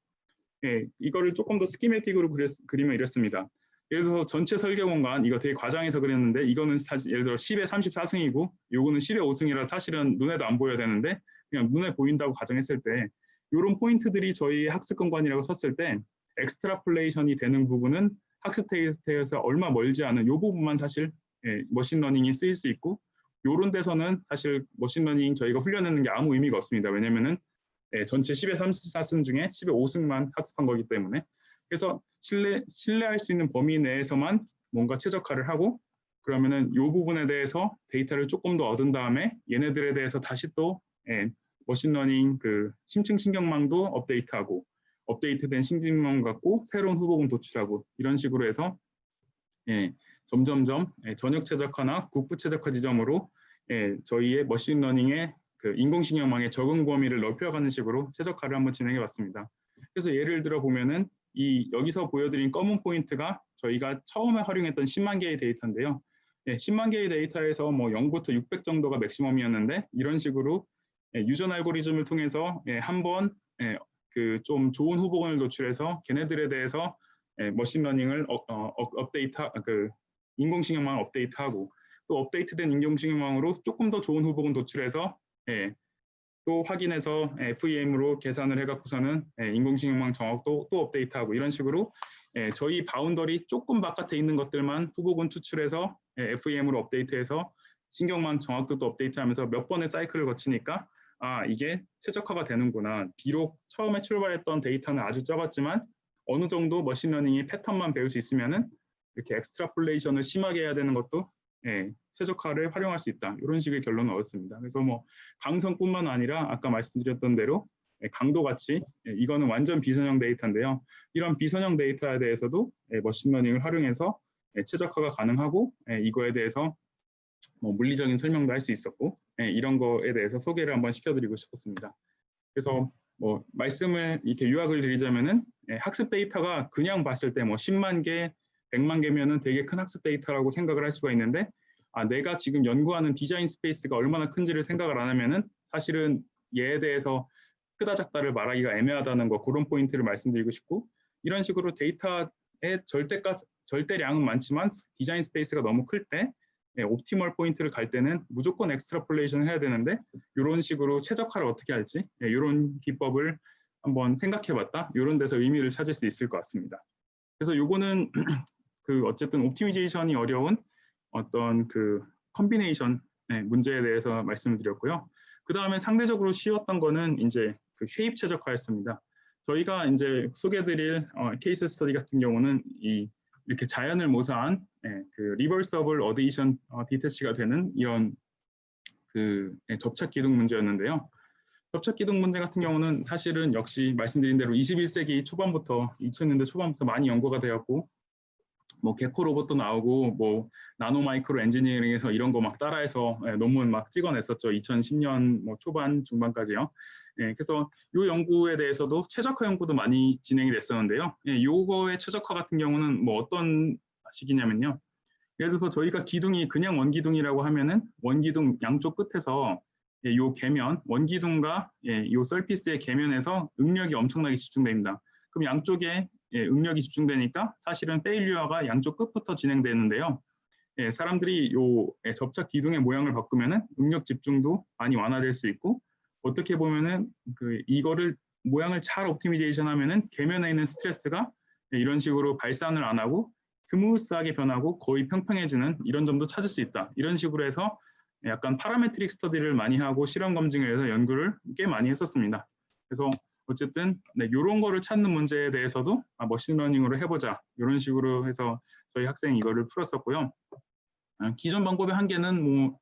이거를 조금 더 스키매틱으로 그리면 이렇습니다. 예를 들어서 전체 설계 공간 이거 되게 과장해서 그렸는데 이거는 사실 예를 들어 10의 34승이고 요거는 10의 5승이라 사실은 눈에도 안 보여야 되는데 그냥 눈에 보인다고 가정했을 때 이런 포인트들이 저희 학습 공간이라고 섰을 때 엑스트라폴레이션이 되는 부분은 학습 데이터에서 얼마 멀지 않은 이 부분만 사실 머신러닝이 쓰일 수 있고 이런 데서는 사실 머신러닝 저희가 훈련하는 게 아무 의미가 없습니다. 왜냐면은 전체 10의 34승 중에 10의 5승만 학습한 거기 때문에 그래서 신뢰할 수 있는 범위 내에서만 뭔가 최적화를 하고 그러면은 이 부분에 대해서 데이터를 조금 더 얻은 다음에 얘네들에 대해서 다시 또 머신러닝 그 심층 신경망도 업데이트하고 업데이트된 신경망 갖고 새로운 후보군 도출하고 이런 식으로 해서 점점점 전역 최적화나 국부 최적화 지점으로 저희의 머신러닝의 그 인공신경망의 적응 범위를 넓혀가는 식으로 최적화를 한번 진행해봤습니다. 그래서 예를 들어 보면은 이 여기서 보여드린 검은 포인트가 저희가 처음에 활용했던 10만 개의 데이터인데요. 10만 개의 데이터에서 뭐 0부터 600 정도가 맥시멈이었는데 이런 식으로 유전 알고리즘을 통해서 한번 그 좀 좋은 후보군을 도출해서 걔네들에 대해서 머신러닝을 그 인공신경망을 업데이트하고 또 업데이트된 인공신경망으로 조금 더 좋은 후보군 도출해서 또 확인해서 FEM으로 계산을 해갖고서는 인공신경망 정확도 또 업데이트하고 이런 식으로 저희 바운더리 조금 바깥에 있는 것들만 후보군 추출해서 FEM으로 업데이트해서 신경망 정확도도 업데이트하면서 몇 번의 사이클을 거치니까 이게 최적화가 되는구나. 비록 처음에 출발했던 데이터는 아주 적었지만 어느 정도 머신러닝이 패턴만 배울 수 있으면은 이렇게 엑스트라폴레이션을 심하게 해야 되는 것도 최적화를 활용할 수 있다. 이런 식의 결론을 얻었습니다. 그래서 뭐 강성뿐만 아니라 아까 말씀드렸던 대로 강도같이 이거는 완전 비선형 데이터인데요. 이런 비선형 데이터에 대해서도 머신러닝을 활용해서 최적화가 가능하고 이거에 대해서 뭐 물리적인 설명도 할 수 있었고 이런 거에 대해서 소개를 한번 시켜드리고 싶었습니다. 그래서 뭐 말씀을 이렇게 요약을 드리자면은 학습 데이터가 그냥 봤을 때 뭐 10만 개, 100만 개면은 되게 큰 학습 데이터라고 생각을 할 수가 있는데 내가 지금 연구하는 디자인 스페이스가 얼마나 큰지를 생각을 안 하면은 사실은 얘에 대해서 크다 작다를 말하기가 애매하다는 거 그런 포인트를 말씀드리고 싶고 이런 식으로 데이터의 절대량은 많지만 디자인 스페이스가 너무 클 때 옵티멀 포인트를 갈 때는 무조건 엑스트라폴레이션을 해야 되는데 이런 식으로 최적화를 어떻게 할지 이런 기법을 한번 생각해봤다. 이런 데서 의미를 찾을 수 있을 것 같습니다. 그래서 요거는 그 어쨌든 옵티미제이션이 어려운 어떤 그 컨비네이션 문제에 대해서 말씀을 드렸고요. 그 다음에 상대적으로 쉬웠던 거는 이제 그 쉐입 최적화였습니다. 저희가 이제 소개드릴 케이스 스터디 같은 경우는 이렇게 자연을 모사한 그 리버서블 어데이션 디테치가 되는 이런 그 접착 기둥 문제였는데요. 접착 기둥 문제 같은 경우는 사실은 역시 말씀드린 대로 21세기 초반부터 2000년대 초반부터 많이 연구가 되었고 뭐 개코 로봇도 나오고 뭐 나노 마이크로 엔지니어링에서 이런 거 막 따라해서 논문 막 찍어냈었죠. 2010년 뭐 초반 중반까지요. 그래서 이 연구에 대해서도 최적화 연구도 많이 진행이 됐었는데요. 요거의 최적화 같은 경우는 뭐 어떤 식이냐면요. 예를 들어서 저희가 기둥이 그냥 원기둥이라고 하면은 원기둥 양쪽 끝에서 요 계면 원기둥과 요 서피스의 계면에서 응력이 엄청나게 집중됩니다. 그럼 양쪽에 응력이 집중되니까 사실은 페일리어가 양쪽 끝부터 진행되는데요. 사람들이 요 접착 기둥의 모양을 바꾸면은 응력 집중도 많이 완화될 수 있고 어떻게 보면은 그 이거를 모양을 잘 옵티미제이션 하면은 계면에 있는 스트레스가 이런 식으로 발산을 안 하고 스무스하게 변하고 거의 평평해지는 이런 점도 찾을 수 있다. 이런 식으로 해서 약간 파라메트릭 스터디를 많이 하고 실험 검증을 해서 연구를 꽤 많이 했었습니다. 그래서 어쨌든 이런 거를 찾는 문제에 대해서도 머신러닝으로 해보자 이런 식으로 해서 저희 학생이 이거를 풀었었고요. 기존 방법의 한계는 뭐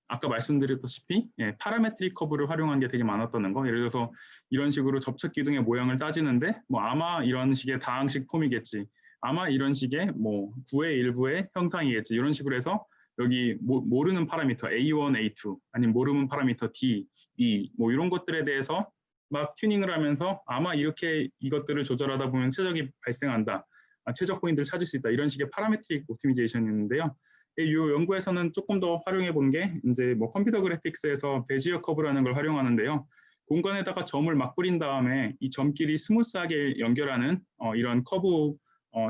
아까 말씀드렸다시피 파라메트릭 커브를 활용한 게 되게 많았다는 거. 예를 들어서 이런 식으로 접착 기둥의 모양을 따지는데 뭐 아마 이런 식의 다항식 폼이겠지. 아마 이런 식의 뭐 9의 일부의 형상이겠지. 이런 식으로 해서 여기 모르는 파라미터 A1, A2 아니면 모르는 파라미터 D, E 뭐 이런 것들에 대해서 막 튜닝을 하면서 아마 이렇게 이것들을 조절하다 보면 최적이 발생한다. 최적 포인트를 찾을 수 있다. 이런 식의 파라메트릭 옵티미제이션이었는데요. 이 연구에서는 조금 더 활용해 본 게 이제 뭐 컴퓨터 그래픽스에서 베지어 커브라는 걸 활용하는데요. 공간에다가 점을 막 뿌린 다음에 이 점끼리 스무스하게 연결하는 이런 커브,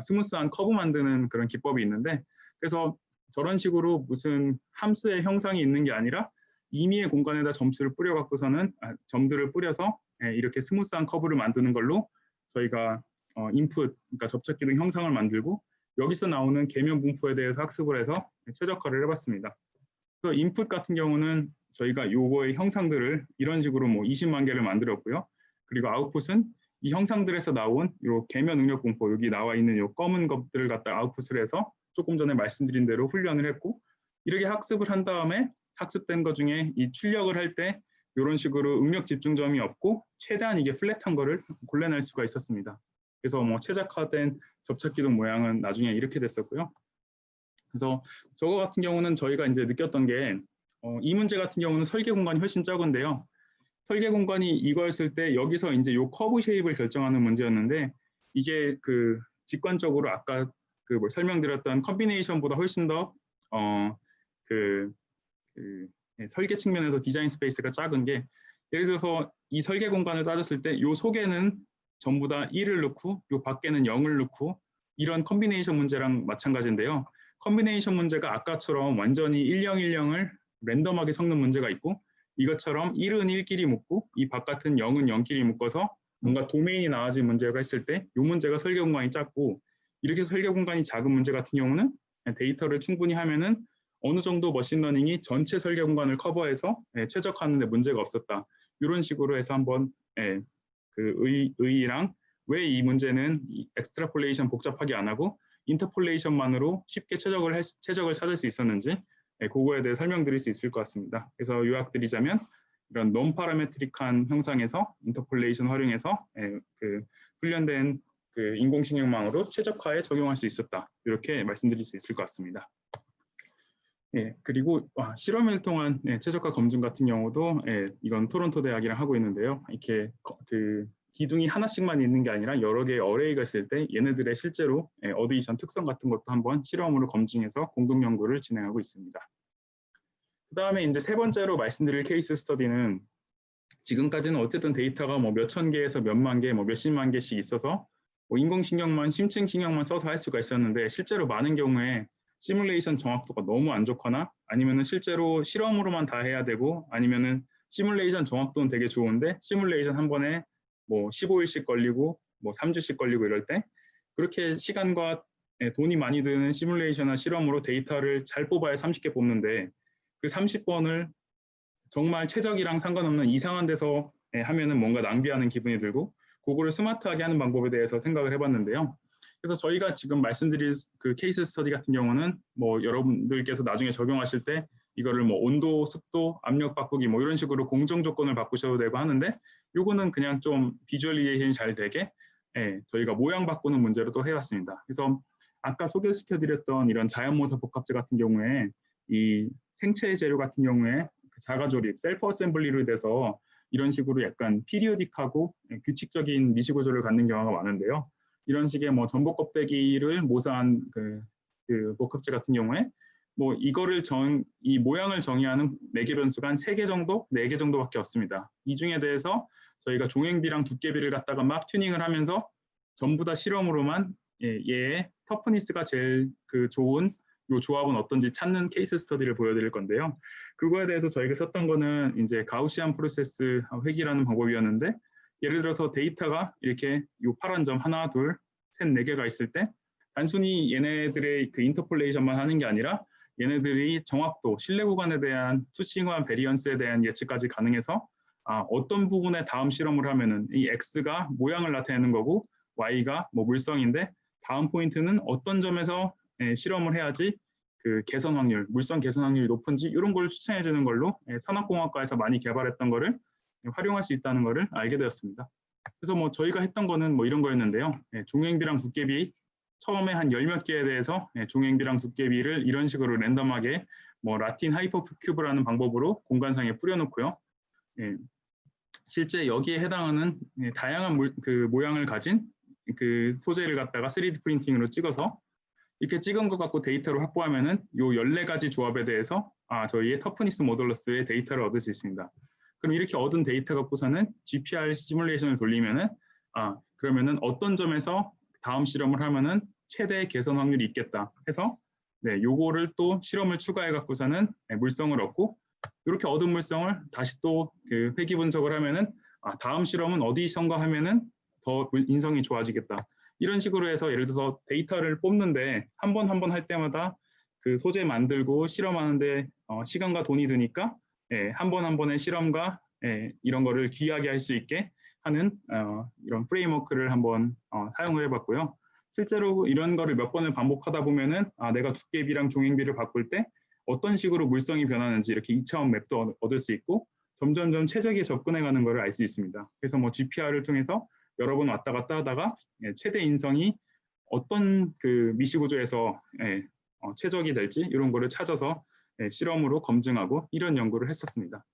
스무스한 커브 만드는 그런 기법이 있는데 그래서 저런 식으로 무슨 함수의 형상이 있는 게 아니라 임의의 공간에다 점수를 뿌려갖고서는 점들을 뿌려서 이렇게 스무스한 커브를 만드는 걸로 저희가 인풋, 그러니까 접착 기둥 형상을 만들고 여기서 나오는 계면 분포에 대해서 학습을 해서 최적화를 해봤습니다. 그래서 인풋 같은 경우는 저희가 요거의 형상들을 이런 식으로 뭐 20만 개를 만들었고요. 그리고 아웃풋은 이 형상들에서 나온 요 계면 응력 분포, 여기 나와 있는 요 검은 것들을 갖다 아웃풋을 해서 조금 전에 말씀드린 대로 훈련을 했고 이렇게 학습을 한 다음에 학습된 것 중에 이 출력을 할 때 이런 식으로 응력 집중점이 없고 최대한 이게 플랫한 거를 골라낼 수가 있었습니다. 그래서 뭐 최적화된 접착 기둥 모양은 나중에 이렇게 됐었고요. 그래서 저거 같은 경우는 저희가 이제 느꼈던 게 이 문제 같은 경우는 설계 공간이 훨씬 적은데요. 설계 공간이 이거였을 때 여기서 이제 요 커브 쉐입을 결정하는 문제였는데 이게 그 직관적으로 아까 그 뭐 설명드렸던 컨비네이션보다 훨씬 더 설계 측면에서 디자인 스페이스가 작은 게 예를 들어서 이 설계 공간을 따졌을 때 요 속에는 전부 다 1을 넣고 요 밖에는 0을 넣고 이런 컨비네이션 문제랑 마찬가지인데요. 컨비네이션 문제가 아까처럼 완전히 1010을 랜덤하게 섞는 문제가 있고 이것처럼 1은 1끼리 묶고 이 바깥은 0은 0끼리 묶어서 뭔가 도메인이 나와진 문제가 있을 때 이 문제가 설계 공간이 작고 이렇게 설계 공간이 작은 문제 같은 경우는 데이터를 충분히 하면은 어느 정도 머신러닝이 전체 설계 공간을 커버해서 최적화하는 데 문제가 없었다. 이런 식으로 해서 한번 그 의의랑 왜 이 문제는 엑스트라폴레이션 복잡하게 안 하고 인터폴레이션만으로 쉽게 최적을 찾을 수 있었는지 그거에 대해 설명드릴 수 있을 것 같습니다. 그래서 요약드리자면 이런 논 파라메트릭한 형상에서 인터폴레이션 활용해서 그 훈련된 그 인공신경망으로 최적화에 적용할 수 있었다. 이렇게 말씀드릴 수 있을 것 같습니다. 그리고 실험을 통한 최적화 검증 같은 경우도 이건 토론토 대학이랑 하고 있는데요. 이렇게 그 기둥이 하나씩만 있는 게 아니라 여러 개의 어레이가 있을 때 얘네들의 실제로 어데이션 특성 같은 것도 한번 실험으로 검증해서 공동 연구를 진행하고 있습니다. 그 다음에 이제 세 번째로 말씀드릴 케이스 스터디는 지금까지는 어쨌든 데이터가 뭐 몇천 개에서 몇만 개, 뭐 몇십만 개씩 있어서 뭐 인공신경만, 심층신경만 써서 할 수가 있었는데 실제로 많은 경우에 시뮬레이션 정확도가 너무 안 좋거나 아니면은 실제로 실험으로만 다 해야 되고 아니면은 시뮬레이션 정확도는 되게 좋은데 시뮬레이션 한 번에 뭐 15일씩 걸리고 뭐 3주씩 걸리고 이럴 때 그렇게 시간과 돈이 많이 드는 시뮬레이션이나 실험으로 데이터를 잘 뽑아야 30개 뽑는데 그 30번을 정말 최적이랑 상관없는 이상한 데서 하면은 뭔가 낭비하는 기분이 들고 그거를 스마트하게 하는 방법에 대해서 생각을 해봤는데요. 그래서 저희가 지금 말씀드릴 그 케이스 스터디 같은 경우는 뭐 여러분들께서 나중에 적용하실 때 이거를 뭐 온도, 습도, 압력 바꾸기 뭐 이런 식으로 공정 조건을 바꾸셔도 되고 하는데 요거는 그냥 좀 비주얼리제이션이 잘 되게 저희가 모양 바꾸는 문제로 또 해왔습니다. 그래서 아까 소개시켜드렸던 이런 자연모사 복합재 같은 경우에 이 생체 재료 같은 경우에 자가 조립, 셀프 어셈블리로 돼서 이런 식으로 약간 피리오딕하고 규칙적인 미시 구조를 갖는 경우가 많은데요. 이런 식의 뭐 전복 껍데기를 모사한 그 복합재 같은 경우에 뭐 이거를 이 모양을 정의하는 매개 변수가 한 3개 정도, 4개 정도밖에 없습니다. 이 중에 대해서 저희가 종횡비랑 두께비를 갖다가 막 튜닝을 하면서 전부 다 실험으로만 얘의 터프니스가 제일 그 좋은 이 조합은 어떤지 찾는 케이스 스터디를 보여드릴 건데요. 그거에 대해서 저희가 썼던 거는 이제 가우시안 프로세스 회귀라는 방법이었는데 예를 들어서 데이터가 이렇게 이 파란 점 하나, 둘, 셋, 4개가 있을 때 단순히 얘네들의 그 인터폴레이션만 하는 게 아니라 얘네들이 정확도, 신뢰 구간에 대한 수식과 베리언스에 대한 예측까지 가능해서 어떤 부분에 다음 실험을 하면은 이 X가 모양을 나타내는 거고 Y가 뭐 물성인데 다음 포인트는 어떤 점에서 실험을 해야지 그 개선 확률, 물성 개선 확률이 높은지 이런 걸 추천해 주는 걸로 산업공학과에서 많이 개발했던 거를 활용할 수 있다는 거를 알게 되었습니다. 그래서 뭐 저희가 했던 거는 뭐 이런 거였는데요. 종횡비랑 두께비 처음에 한 10몇 개에 대해서 종횡비랑 두께비를 이런 식으로 랜덤하게 뭐 라틴 하이퍼큐브라는 방법으로 공간상에 뿌려놓고요. 실제 여기에 해당하는 다양한 그 모양을 가진 그 소재를 갖다가 3D 프린팅으로 찍어서 이렇게 찍은 것 갖고 데이터를 확보하면은 요 14가지 조합에 대해서 저희의 터프니스 모듈러스의 데이터를 얻을 수 있습니다. 그럼 이렇게 얻은 데이터 갖고서는 GPR 시뮬레이션을 돌리면은 그러면은 어떤 점에서 다음 실험을 하면은 최대 개선 확률이 있겠다 해서 요거를 또 실험을 추가해 갖고서는 물성을 얻고 이렇게 얻은 물성을 다시 또 그 회귀 분석을 하면은 다음 실험은 어디선가 하면은 더 인성이 좋아지겠다. 이런 식으로 해서 예를 들어서 데이터를 뽑는데 한 번 할 때마다 그 소재 만들고 실험하는데 시간과 돈이 드니까 한 번의 실험과 이런 거를 귀하게 할 수 있게 하는 이런 프레임워크를 한번 사용을 해봤고요. 실제로 이런 거를 몇 번을 반복하다 보면은 내가 두께비랑 종횡비를 바꿀 때 어떤 식으로 물성이 변하는지 이렇게 2차원 맵도 얻을 수 있고 점점점 최적에 접근해가는 것을 알 수 있습니다. 그래서 뭐 GPR을 통해서 여러 번 왔다 갔다 하다가 최대 인성이 어떤 그 미시 구조에서 최적이 될지 이런 거를 찾아서 실험으로 검증하고 이런 연구를 했었습니다.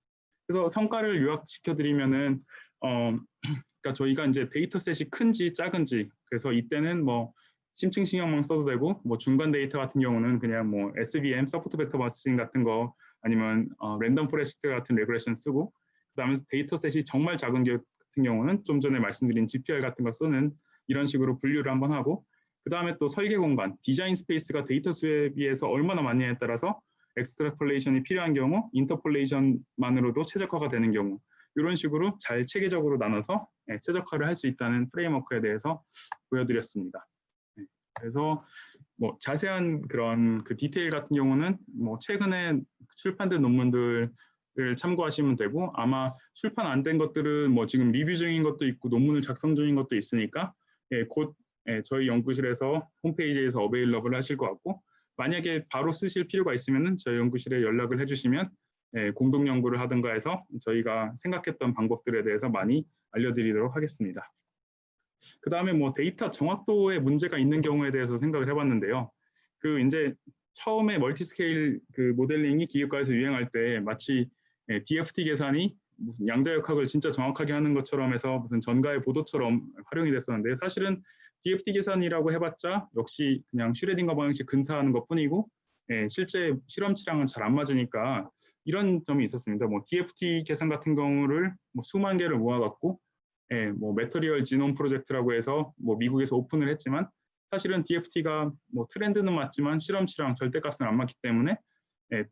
그래서 성과를 요약시켜 드리면은 그러니까 저희가 이제 데이터셋이 큰지 작은지 그래서 이때는 뭐 심층 신경망 써도 되고 뭐 중간 데이터 같은 경우는 그냥 뭐 SVM 서포트 벡터 마스킹 같은 거 아니면 랜덤 포레스트 같은 레그레션 쓰고 그다음에 데이터셋이 정말 작은 게 같은 경우는 좀 전에 말씀드린 GPR 같은 거 쓰는 이런 식으로 분류를 한번 하고 그 다음에 또 설계 공간, 디자인 스페이스가 데이터 수에 비해서 얼마나 많냐에 따라서 엑스트라폴레이션이 필요한 경우, 인터폴레이션만으로도 최적화가 되는 경우 이런 식으로 잘 체계적으로 나눠서 최적화를 할 수 있다는 프레임워크에 대해서 보여드렸습니다. 그래서 뭐 자세한 그런 그 디테일 같은 경우는 뭐 최근에 출판된 논문들을 참고하시면 되고 아마 출판 안 된 것들은 뭐 지금 리뷰 중인 것도 있고 논문을 작성 중인 것도 있으니까 곧 저희 연구실에서 홈페이지에서 어베일러블 하실 것 같고 만약에 바로 쓰실 필요가 있으면 저희 연구실에 연락을 해주시면 공동 연구를 하든가 해서 저희가 생각했던 방법들에 대해서 많이 알려드리도록 하겠습니다. 그 다음에 뭐 데이터 정확도에 문제가 있는 경우에 대해서 생각을 해봤는데요. 그 이제 처음에 멀티스케일 그 모델링이 기계과에서 유행할 때 마치 DFT 계산이 무슨 양자역학을 진짜 정확하게 하는 것처럼 해서 무슨 전가의 보도처럼 활용이 됐었는데 사실은 DFT 계산이라고 해봤자 역시 그냥 슈레딩거 방정식 근사하는 것뿐이고 실제 실험치랑은 잘 안 맞으니까 이런 점이 있었습니다. 뭐 DFT 계산 같은 경우를 뭐 수만 개를 모아갖고 뭐 매터리얼 지놈 프로젝트라고 해서 뭐 미국에서 오픈을 했지만 사실은 DFT가 뭐 트렌드는 맞지만 실험치랑 절대값은 안 맞기 때문에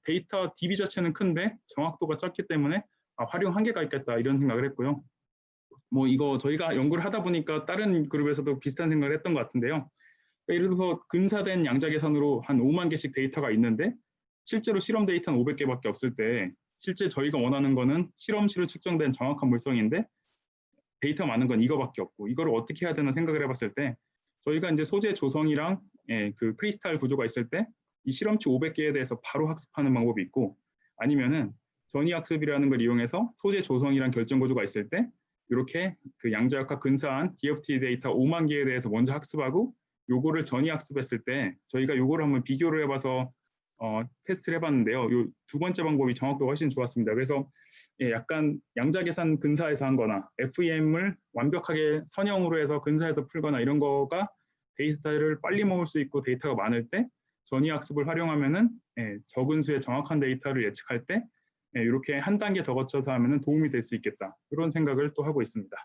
데이터 DB 자체는 큰데 정확도가 작기 때문에 활용 한계가 있겠다 이런 생각을 했고요. 뭐 이거 저희가 연구를 하다 보니까 다른 그룹에서도 비슷한 생각을 했던 것 같은데요. 예를 들어서 근사된 양자계산으로 한 5만 개씩 데이터가 있는데 실제로 실험 데이터는 500개밖에 없을 때 실제 저희가 원하는 거는 실험실로 측정된 정확한 물성인데 데이터 많은 건 이거밖에 없고 이거를 어떻게 해야 되나 생각을 해봤을 때 저희가 이제 소재 조성이랑 그 크리스탈 구조가 있을 때 이 실험치 500개에 대해서 바로 학습하는 방법이 있고 아니면은 전이학습이라는 걸 이용해서 소재 조성이랑 결정 구조가 있을 때 이렇게 그 양자역학 근사한 DFT 데이터 5만 개에 대해서 먼저 학습하고 요거를 전이학습했을 때 저희가 요거를 한번 비교를 해봐서 테스트를 해봤는데요. 요 두 번째 방법이 정확도가 훨씬 좋았습니다. 그래서 약간 양자계산 근사해서 한 거나 FEM을 완벽하게 선형으로 해서 근사해서 풀거나 이런 거가 데이터를 빨리 먹을 수 있고 데이터가 많을 때 전이학습을 활용하면은 적은 수의 정확한 데이터를 예측할 때 이렇게 한 단계 더 거쳐서 하면은 도움이 될 수 있겠다. 이런 생각을 또 하고 있습니다.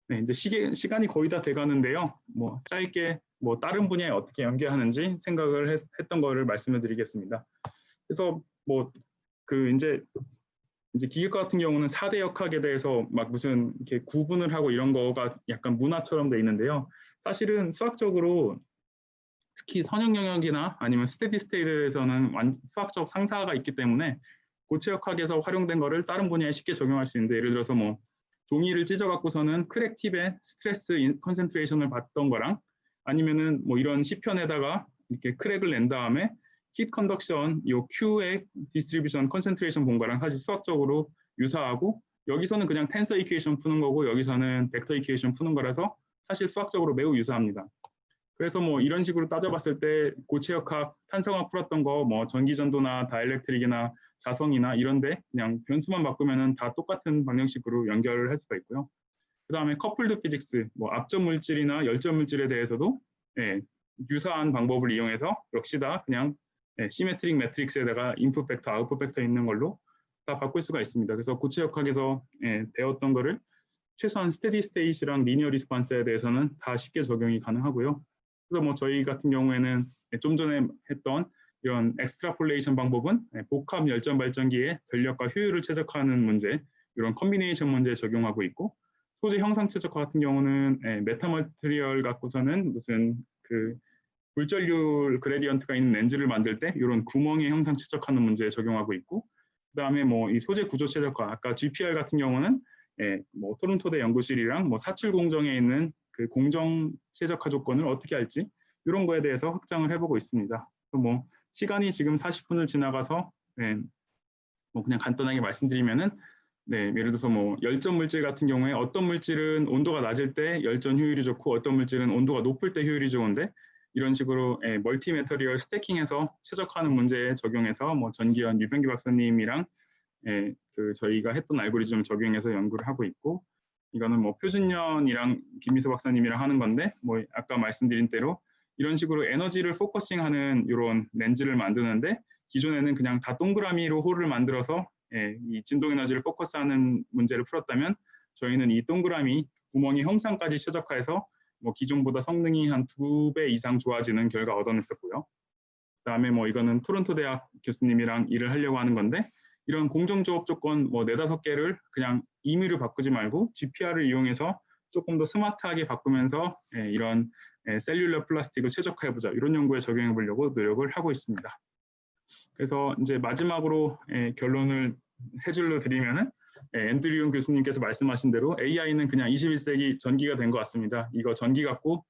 네, 이제 시간이 거의 다 돼가는데요. 뭐 짧게 뭐 다른 분야에 어떻게 연계하는지 생각을 했던 거를 말씀을 드리겠습니다. 그래서 뭐 그 이제 기계과 같은 경우는 4대 역학에 대해서 막 무슨 이렇게 구분을 하고 이런 거가 약간 문화처럼 돼 있는데요. 사실은 수학적으로 특히 선형 영역이나 아니면 스테디 스테이트에서는 수학적 상사가 있기 때문에 고체 역학에서 활용된 거를 다른 분야에 쉽게 적용할 수 있는데 예를 들어서 뭐 종이를 찢어갖고서는 크랙 팁에 스트레스 컨센트레이션을 봤던 거랑 아니면은 뭐 이런 시편에다가 이렇게 크랙을 낸 다음에 히트 컨덕션, 이 Q의 디스트리뷰션 컨센트레이션 본 거랑 사실 수학적으로 유사하고 여기서는 그냥 텐서 이퀘이션 푸는 거고 여기서는 벡터 이퀘이션 푸는 거라서 사실 수학적으로 매우 유사합니다. 그래서 뭐 이런 식으로 따져봤을 때 고체역학, 탄성학 풀었던 거 뭐 전기전도나 다이엘렉트릭이나 자성이나 이런데 그냥 변수만 바꾸면은 다 똑같은 방정식으로 연결을 할 수가 있고요. 그 다음에 커플드 피직스, 뭐 압점 물질이나 열점 물질에 대해서도 유사한 방법을 이용해서 역시 다 그냥 시메트릭 매트릭스에다가 인풋 벡터, 아웃풋 벡터 있는 걸로 다 바꿀 수가 있습니다. 그래서 고체역학에서 배웠던 거를 최소한 스테디 스테이트랑 리니어 리스폰스에 대해서는 다 쉽게 적용이 가능하고요. 그래서 뭐 저희 같은 경우에는 좀 전에 했던 이런 엑스트라폴레이션 방법은 복합 열전 발전기의 전력과 효율을 최적화하는 문제, 이런 컨비네이션 문제에 적용하고 있고 소재 형상 최적화 같은 경우는 메타머티리얼 갖고서는 무슨 그 물전류 그레디언트가 있는 렌즈를 만들 때 이런 구멍의 형상 최적화하는 문제에 적용하고 있고 그다음에 뭐 이 소재 구조 최적화 아까 GPR 같은 경우는 뭐 토론토대 연구실이랑 뭐 사출 공정에 있는 그 공정 최적화 조건을 어떻게 할지 이런 거에 대해서 확장을 해보고 있습니다. 뭐 시간이 지금 40분을 지나가서 뭐 그냥 간단하게 말씀드리면은 예를 들어서 뭐 열전 물질 같은 경우에 어떤 물질은 온도가 낮을 때 열전 효율이 좋고 어떤 물질은 온도가 높을 때 효율이 좋은데 이런 식으로 멀티 매터리얼 스태킹해서 최적화하는 문제에 적용해서 뭐 전기현 유병기 박사님이랑 그 저희가 했던 알고리즘을 적용해서 연구를 하고 있고 이거는 뭐 표준연이랑 김미수 박사님이랑 하는 건데 뭐 아까 말씀드린 대로 이런 식으로 에너지를 포커싱하는 이런 렌즈를 만드는데 기존에는 그냥 다 동그라미로 홀을 만들어서 이 진동 에너지를 포커스하는 문제를 풀었다면 저희는 이 동그라미 구멍의 형상까지 최적화해서 뭐 기존보다 성능이 한 2배 이상 좋아지는 결과 얻어냈었고요. 그다음에 뭐 이거는 토론토 대학 교수님이랑 일을 하려고 하는 건데 이런 공정조업 조건 뭐 4-5개를 그냥 임의로 바꾸지 말고 GPR을 이용해서 조금 더 스마트하게 바꾸면서 이런 셀룰러 플라스틱을 최적화해보자 이런 연구에 적용해보려고 노력을 하고 있습니다. 그래서 이제 마지막으로 결론을 세 줄로 드리면은 앤드류 교수님께서 말씀하신 대로 AI는 그냥 21세기 전기가 된 것 같습니다. 이거 전기 갖고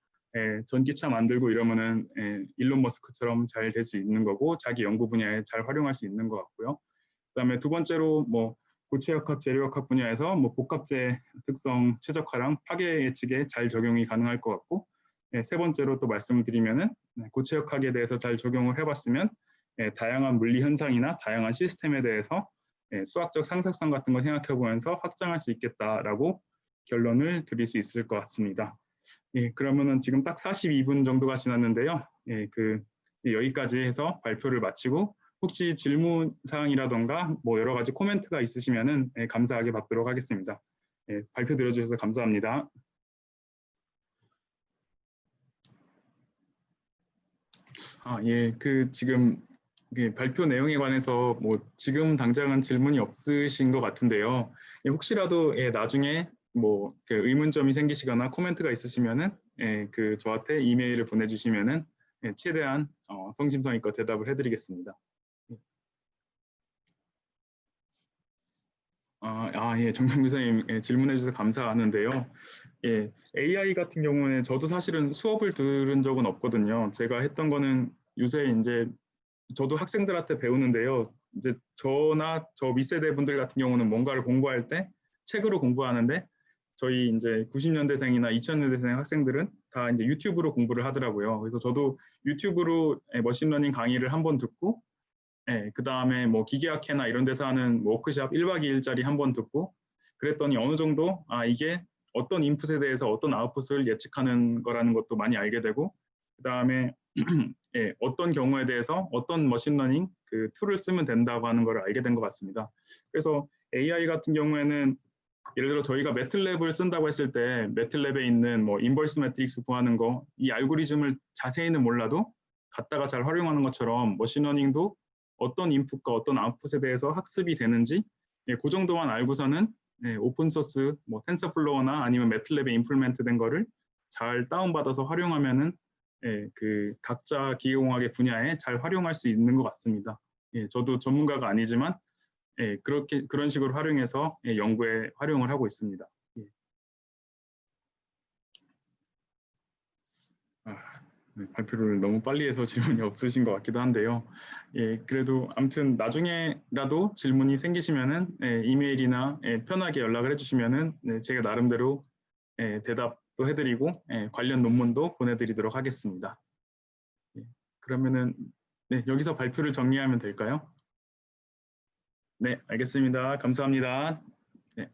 전기차 만들고 이러면은 일론 머스크처럼 잘 될 수 있는 거고 자기 연구 분야에 잘 활용할 수 있는 것 같고요. 그다음에 두 번째로 뭐 고체역학, 재료역학 분야에서 뭐 복합재 특성 최적화랑 파괴 예측에 잘 적용이 가능할 것 같고 세 번째로 또 말씀을 드리면은 고체역학에 대해서 잘 적용을 해봤으면 다양한 물리 현상이나 다양한 시스템에 대해서 수학적 상사성 같은 거 생각해 보면서 확장할 수 있겠다라고 결론을 드릴 수 있을 것 같습니다. 그러면은 지금 딱 42분 정도가 지났는데요. 여기까지 해서 발표를 마치고 혹시 질문 사항이라던가 뭐 여러 가지 코멘트가 있으시면은 감사하게 받도록 하겠습니다. 발표 들어주셔서 감사합니다. 예, 지금 발표 내용에 관해서 뭐 지금 당장은 질문이 없으신 것 같은데요. 혹시라도 나중에 뭐 의문점이 생기시거나 코멘트가 있으시면은 저한테 이메일을 보내주시면은 최대한 성심성의껏 대답을 해드리겠습니다. 예, 정명기사님 질문해 주셔서 감사하는데요. 예, AI 같은 경우에 저도 사실은 수업을 들은 적은 없거든요. 제가 했던 거는 요새 이제 저도 학생들한테 배우는데요. 이제 저나 저 윗세대 분들 같은 경우는 뭔가를 공부할 때 책으로 공부하는데 저희 이제 90년대생이나 2000년대생 학생들은 다 이제 유튜브로 공부를 하더라고요. 그래서 저도 유튜브로 머신러닝 강의를 한번 듣고 그 다음에 뭐 기계학회나 이런 데서 하는 뭐 워크샵 1박 2일짜리 한번 듣고 그랬더니 어느 정도 이게 어떤 인풋에 대해서 어떤 아웃풋을 예측하는 거라는 것도 많이 알게 되고 그 다음에 어떤 경우에 대해서 어떤 머신러닝 툴을 쓰면 된다고 하는 걸 알게 된 것 같습니다. 그래서 AI 같은 경우에는 예를 들어 저희가 매틀랩을 쓴다고 했을 때 매틀랩에 있는 뭐 인버스 매트릭스 구하는 거 이 알고리즘을 자세히는 몰라도 갖다가 잘 활용하는 것처럼 머신러닝도 어떤 인풋과 어떤 아웃풋에 대해서 학습이 되는지 그 정도만 알고서는 오픈소스 뭐 텐서플로어나 아니면 매틀랩에 임플리멘트 된 거를 잘 다운받아서 활용하면은 각자 기계공학의 분야에 잘 활용할 수 있는 것 같습니다. 저도 전문가가 아니지만 그런 식으로 활용해서 연구에 활용을 하고 있습니다. 발표를 너무 빨리 해서 질문이 없으신 것 같기도 한데요. 그래도 아무튼 나중에라도 질문이 생기시면은 이메일이나 편하게 연락을 해주시면은 제가 나름대로 대답도 해드리고 관련 논문도 보내드리도록 하겠습니다. 그러면은 여기서 발표를 정리하면 될까요? 네, 알겠습니다. 감사합니다. 네.